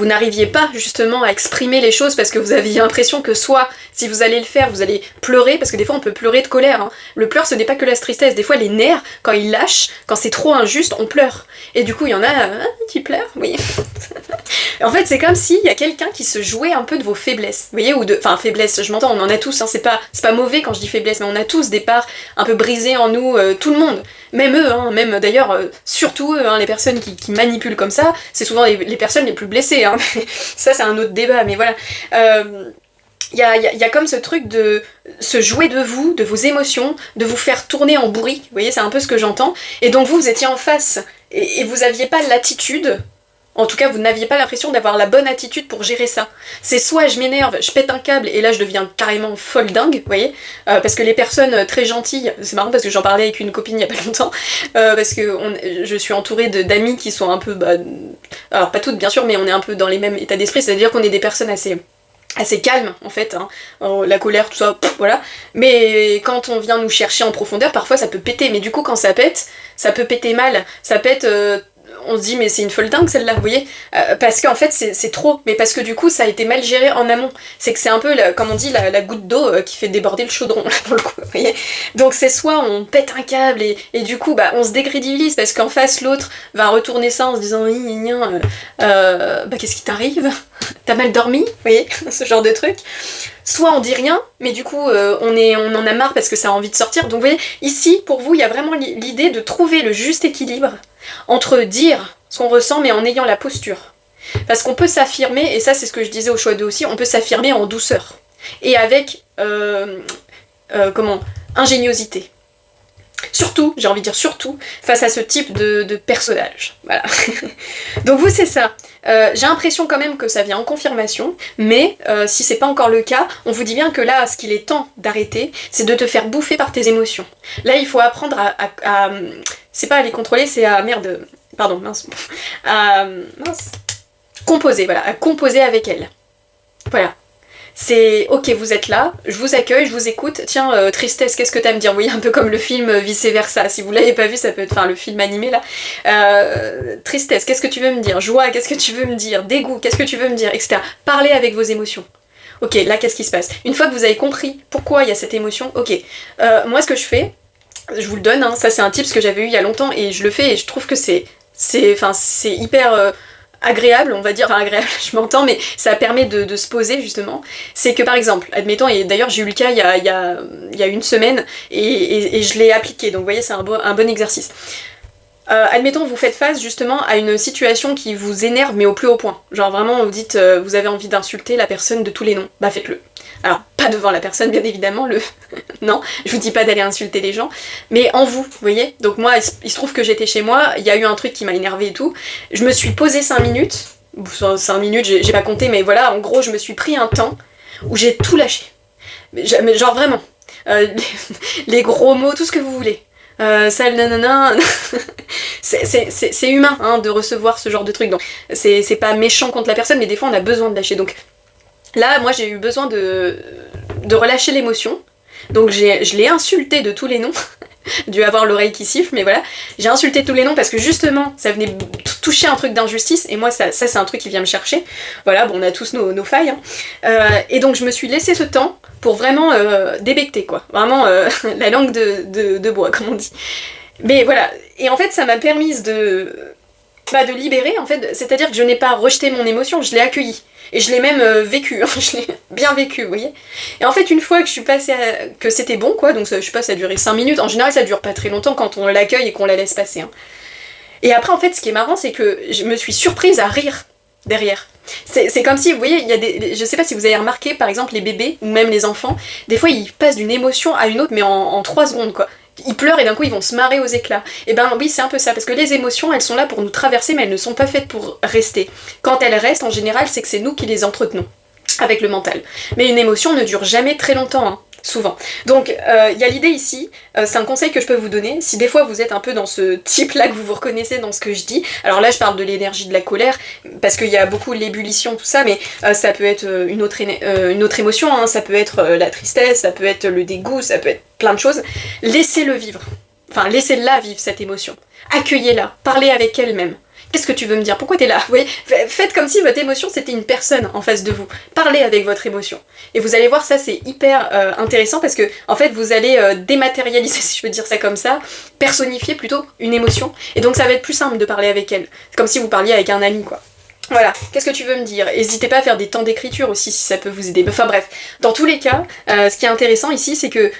n'arriviez pas justement à exprimer les choses parce que vous aviez l'impression que soit, si vous allez le faire, vous allez pleurer, parce que des fois on peut pleurer de colère. Hein. Le pleur, ce n'est pas que la tristesse. Des fois les nerfs, quand ils lâchent, quand c'est trop injuste, on pleure. Et du coup il y en a qui pleurent, oui. En fait c'est comme s'il y a quelqu'un qui se jouait un peu de vos faiblesses. Vous voyez, enfin faiblesses, je m'entends, on en a tous, hein, c'est pas mauvais quand je dis faiblesse, mais on a tous des parts un peu brisées en nous, tout le monde. Même eux, hein, même d'ailleurs, surtout eux, hein, les personnes qui manipulent comme ça, c'est souvent les personnes les plus blessées. Hein. Ça c'est un autre débat, mais voilà. Il y a comme ce truc de se jouer de vous, de vos émotions, de vous faire tourner en bourrique, vous voyez, c'est un peu ce que j'entends. Et donc vous étiez en face, et vous aviez pas l'attitude, en tout cas vous n'aviez pas l'impression d'avoir la bonne attitude pour gérer ça. C'est soit je m'énerve, je pète un câble, et là je deviens carrément folle dingue, vous voyez, parce que les personnes très gentilles, c'est marrant parce que j'en parlais avec une copine il y a pas longtemps, parce que je suis entourée d'amis qui sont un peu, alors pas toutes bien sûr, mais on est un peu dans les mêmes états d'esprit, c'est-à-dire qu'on est des personnes assez calme en fait, hein. La colère, tout ça, voilà. Mais quand on vient nous chercher en profondeur, parfois ça peut péter. Mais du coup, quand ça pète, ça peut péter mal. Ça pète, on se dit mais c'est une folle dingue celle-là, vous voyez, parce qu'en fait c'est trop. Mais parce que du coup ça a été mal géré en amont. C'est que c'est un peu, comme on dit, la goutte d'eau qui fait déborder le chaudron, pour le coup, vous voyez. Donc c'est soit on pète un câble et du coup on se décrédibilise parce qu'en face l'autre va retourner ça en se disant qu'est-ce qui t'arrive? T'as mal dormi, vous voyez, ce genre de truc. Soit on dit rien, mais du coup on en a marre parce que ça a envie de sortir. Donc vous voyez, ici pour vous il y a vraiment l'idée de trouver le juste équilibre entre dire ce qu'on ressent mais en ayant la posture. Parce qu'on peut s'affirmer, et ça c'est ce que je disais au choix 2 aussi, on peut s'affirmer en douceur. Et avec, ingéniosité. Surtout, j'ai envie de dire surtout, face à ce type de personnage. Voilà. Donc vous c'est ça. J'ai l'impression quand même que ça vient en confirmation, mais si c'est pas encore le cas, on vous dit bien que là, ce qu'il est temps d'arrêter, c'est de te faire bouffer par tes émotions. Là, il faut apprendre à c'est pas à les contrôler, c'est à... Merde, pardon, mince. Composer, voilà, à composer avec elles. Voilà. C'est ok, vous êtes là, je vous accueille, je vous écoute. Tiens, tristesse, qu'est-ce que t'as à me dire? Vous voyez, un peu comme le film Vice Versa. Si vous l'avez pas vu, ça peut être, enfin le film animé là. Tristesse, qu'est-ce que tu veux me dire? Joie, qu'est-ce que tu veux me dire? Dégoût, qu'est-ce que tu veux me dire? Etc. Parlez avec vos émotions. Ok, là qu'est-ce qui se passe? Une fois que vous avez compris pourquoi il y a cette émotion, ok. Moi ce que je fais, je vous le donne, hein, ça c'est un tip que j'avais eu il y a longtemps et je le fais et je trouve que c'est hyper agréable, on va dire, enfin agréable, je m'entends, mais ça permet de se poser justement. C'est que par exemple, admettons, et d'ailleurs j'ai eu le cas il y a une semaine et je l'ai appliqué, donc vous voyez c'est un bon exercice. Admettons vous faites face justement à une situation qui vous énerve mais au plus haut point. Genre vraiment vous dites, vous avez envie d'insulter la personne de tous les noms, bah faites-le. Alors pas devant la personne bien évidemment, non, je vous dis pas d'aller insulter les gens, mais en vous voyez. Donc moi il se trouve que j'étais chez moi, il y a eu un truc qui m'a énervé et tout, je me suis posée 5 minutes, 5 minutes j'ai pas compté, mais voilà, en gros je me suis pris un temps où j'ai tout lâché, mais genre vraiment, les gros mots, tout ce que vous voulez. Ça, nanana. C'est humain hein, de recevoir ce genre de truc, donc c'est pas méchant contre la personne, mais des fois on a besoin de lâcher. Donc là, moi j'ai eu besoin de relâcher l'émotion, donc je l'ai insulté de tous les noms, dû avoir l'oreille qui siffle, mais voilà, j'ai insulté tous les noms parce que justement ça venait toucher un truc d'injustice, et moi ça c'est un truc qui vient me chercher. Voilà, bon on a tous nos failles, hein. Et donc je me suis laissé ce temps pour vraiment débecter quoi, vraiment la langue de bois comme on dit. Mais voilà, et en fait ça m'a permis de libérer en fait, c'est-à-dire que je n'ai pas rejeté mon émotion, je l'ai accueillie. Et je l'ai même vécu, je l'ai bien vécu, vous voyez. Et en fait, une fois que je suis passée que c'était bon, quoi, donc ça, je sais pas, ça a duré 5 minutes, en général ça dure pas très longtemps quand on l'accueille et qu'on la laisse passer. Hein. Et après, en fait, ce qui est marrant, c'est que je me suis surprise à rire derrière. C'est comme si, vous voyez, il y a je sais pas si vous avez remarqué, par exemple, les bébés, ou même les enfants, des fois ils passent d'une émotion à une autre, mais en 3 secondes, quoi. Ils pleurent et d'un coup ils vont se marrer aux éclats. Et ben oui, c'est un peu ça, parce que les émotions, elles sont là pour nous traverser, mais elles ne sont pas faites pour rester. Quand elles restent, en général, c'est que c'est nous qui les entretenons, avec le mental. Mais une émotion ne dure jamais très longtemps, hein. Souvent. Donc, il y a l'idée ici, c'est un conseil que je peux vous donner, si des fois vous êtes un peu dans ce type-là, que vous vous reconnaissez dans ce que je dis, alors là je parle de l'énergie de la colère, parce qu'il y a beaucoup l'ébullition, tout ça, mais ça peut être une autre émotion, hein, ça peut être la tristesse, ça peut être le dégoût, ça peut être plein de choses. Laissez-le vivre, enfin laissez-la vivre cette émotion, accueillez-la, parlez avec elle-même. Qu'est-ce que tu veux me dire? Pourquoi t'es là? Vous voyez, faites comme si votre émotion c'était une personne en face de vous. Parlez avec votre émotion. Et vous allez voir, ça c'est hyper intéressant parce que en fait vous allez dématérialiser, si je peux dire ça comme ça, personnifier plutôt une émotion. Et donc ça va être plus simple de parler avec elle. C'est comme si vous parliez avec un ami, quoi. Voilà, qu'est-ce que tu veux me dire? N'hésitez pas à faire des temps d'écriture aussi si ça peut vous aider. Enfin bref, dans tous les cas, ce qui est intéressant ici c'est que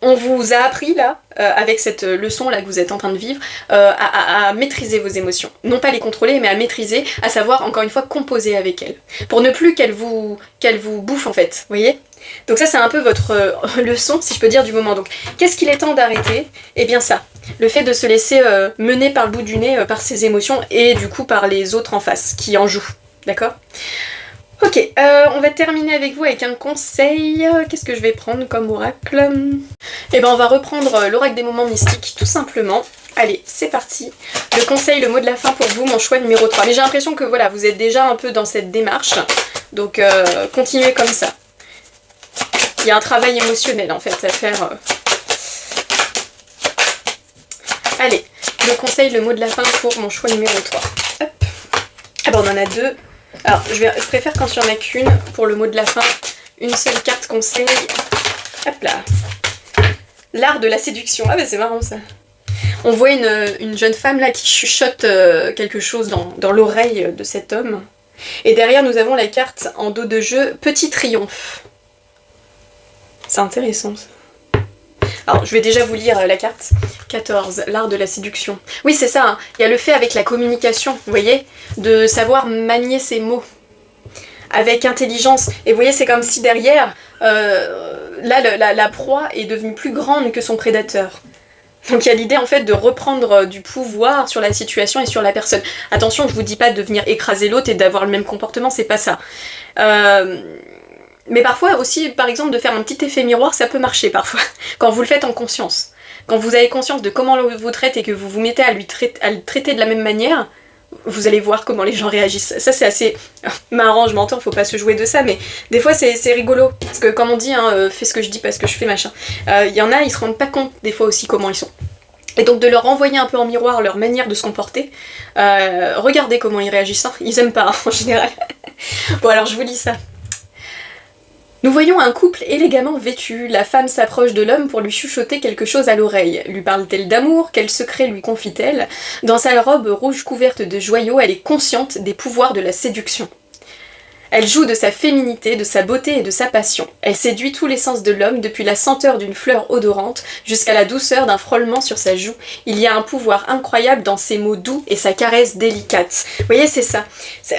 on vous a appris là, avec cette leçon là que vous êtes en train de vivre, à maîtriser vos émotions. Non pas les contrôler, mais à maîtriser, à savoir encore une fois composer avec elles. Pour ne plus qu'elles vous bouffent en fait, vous voyez? Donc ça c'est un peu votre leçon, si je peux dire, du moment. Donc qu'est-ce qu'il est temps d'arrêter? Eh bien ça, le fait de se laisser mener par le bout du nez par ses émotions et du coup par les autres en face qui en jouent, d'accord? Ok, on va terminer avec vous avec un conseil. Qu'est-ce que je vais prendre comme oracle? Eh ben on va reprendre l'oracle des moments mystiques, tout simplement. Allez, c'est parti. Le conseil, le mot de la fin pour vous, mon choix numéro 3. Mais j'ai l'impression que voilà, vous êtes déjà un peu dans cette démarche. Donc continuez comme ça. Il y a un travail émotionnel en fait à faire. Allez, le conseil, le mot de la fin pour mon choix numéro 3. Hop. Ah ben on en a 2. Alors, je préfère quand il n'y en a qu'une pour le mot de la fin. Une seule carte conseil. Hop là. L'art de la séduction. Ah bah c'est marrant ça. On voit une jeune femme là qui chuchote quelque chose dans l'oreille de cet homme. Et derrière nous avons la carte en dos de jeu, Petit Triomphe. C'est intéressant ça. Alors, je vais déjà vous lire la carte. 14, l'art de la séduction. Oui, c'est ça, hein. Il y a le fait avec la communication, vous voyez, de savoir manier ses mots avec intelligence. Et vous voyez, c'est comme si derrière, là, la proie est devenue plus grande que son prédateur. Donc il y a l'idée en fait de reprendre du pouvoir sur la situation et sur la personne. Attention, je vous dis pas de venir écraser l'autre et d'avoir le même comportement, c'est pas ça. Mais parfois aussi, par exemple, de faire un petit effet miroir, ça peut marcher parfois, quand vous le faites en conscience. Quand vous avez conscience de comment l'on vous traite et que vous vous mettez à le traiter de la même manière, vous allez voir comment les gens réagissent. Ça c'est assez marrant, je m'entends, faut pas se jouer de ça, mais des fois c'est rigolo. Parce que comme on dit, hein, fais ce que je dis parce que je fais machin. Il y en a, ils se rendent pas compte des fois aussi comment ils sont. Et donc de leur renvoyer un peu en miroir leur manière de se comporter, regardez comment ils réagissent, hein. Ils aiment pas hein, en général. Bon alors je vous lis ça. Nous voyons un couple élégamment vêtu. La femme s'approche de l'homme pour lui chuchoter quelque chose à l'oreille. Lui parle-t-elle d'amour? Quel secret lui confie-t-elle? Dans sa robe rouge couverte de joyaux, elle est consciente des pouvoirs de la séduction. Elle joue de sa féminité, de sa beauté et de sa passion. Elle séduit tous les sens de l'homme, depuis la senteur d'une fleur odorante jusqu'à la douceur d'un frôlement sur sa joue. Il y a un pouvoir incroyable dans ses mots doux et sa caresse délicate. Vous voyez, c'est ça.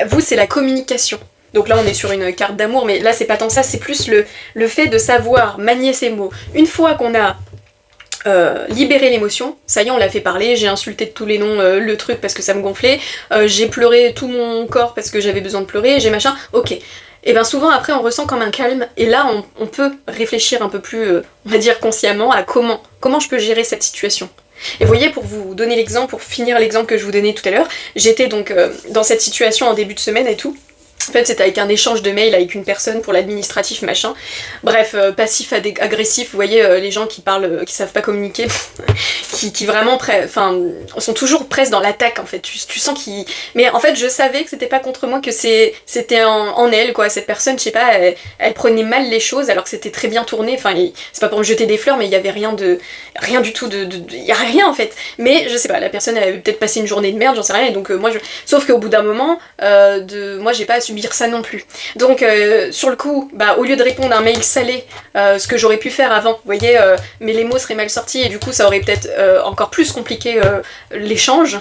Vous, c'est la communication. Donc là on est sur une carte d'amour, mais là c'est pas tant ça, c'est plus le fait de savoir manier ses mots. Une fois qu'on a libéré l'émotion, ça y est on l'a fait parler, j'ai insulté de tous les noms le truc parce que ça me gonflait, j'ai pleuré tout mon corps parce que j'avais besoin de pleurer, j'ai machin, ok. Et bien souvent après on ressent comme un calme, et là on peut réfléchir un peu plus, on va dire consciemment, à comment je peux gérer cette situation. Et vous voyez, pour vous donner l'exemple, pour finir l'exemple que je vous donnais tout à l'heure, j'étais donc dans cette situation en début de semaine et tout. En fait, c'était avec un échange de mails avec une personne pour l'administratif, machin. Bref, passif agressif, vous voyez, les gens qui parlent, qui savent pas communiquer, qui vraiment, enfin, sont toujours presque dans l'attaque, en fait. Tu sens qu'ils... Mais en fait, je savais que c'était pas contre moi, que c'était en elle, quoi. Cette personne, je sais pas, elle prenait mal les choses, alors que c'était très bien tourné. Enfin, c'est pas pour me jeter des fleurs, mais il y avait rien du tout il y a rien, en fait. Mais, je sais pas, la personne avait peut-être passé une journée de merde, j'en sais rien, et donc sauf qu'au bout d'un moment, moi, j'ai pas à subir ça non plus. Donc sur le coup, bah, au lieu de répondre à un mail salé, ce que j'aurais pu faire avant, vous voyez, mais les mots seraient mal sortis et du coup ça aurait peut-être encore plus compliqué l'échange,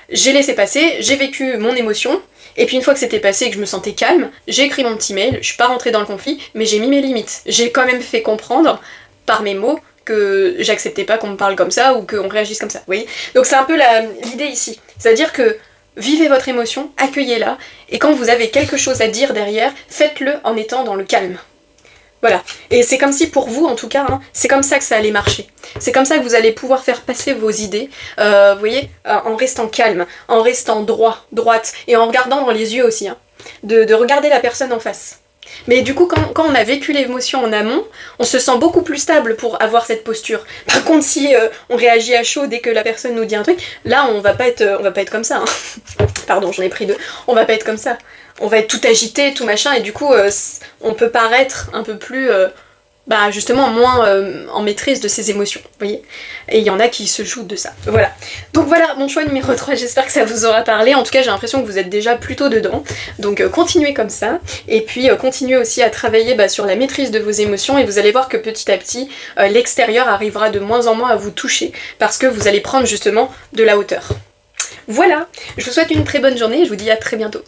j'ai laissé passer, j'ai vécu mon émotion, et puis une fois que c'était passé et que je me sentais calme, j'ai écrit mon petit mail, je suis pas rentrée dans le conflit, mais j'ai mis mes limites. J'ai quand même fait comprendre, par mes mots, que j'acceptais pas qu'on me parle comme ça ou qu'on réagisse comme ça, vous voyez. Donc c'est un peu l'idée ici, c'est-à-dire que vivez votre émotion, accueillez-la, et quand vous avez quelque chose à dire derrière, faites-le en étant dans le calme. Voilà. Et c'est comme si pour vous, en tout cas, hein, c'est comme ça que ça allait marcher. C'est comme ça que vous allez pouvoir faire passer vos idées, vous voyez, en restant calme, en restant droite, et en regardant dans les yeux aussi, hein, de regarder la personne en face. Mais du coup, quand on a vécu l'émotion en amont, on se sent beaucoup plus stable pour avoir cette posture. Par contre, si on réagit à chaud dès que la personne nous dit un truc, là, on va pas être comme ça. Hein. Pardon, j'en ai pris deux. On va pas être comme ça. On va être tout agité, tout machin, et du coup, on peut paraître un peu plus... justement moins en maîtrise de ses émotions, vous voyez. Et il y en a qui se jouent de ça. Voilà. Donc voilà, mon choix numéro 3, j'espère que ça vous aura parlé. En tout cas, j'ai l'impression que vous êtes déjà plutôt dedans. Donc continuez comme ça. Et puis continuez aussi à travailler sur la maîtrise de vos émotions, et vous allez voir que petit à petit, l'extérieur arrivera de moins en moins à vous toucher, parce que vous allez prendre justement de la hauteur. Voilà, je vous souhaite une très bonne journée et je vous dis à très bientôt.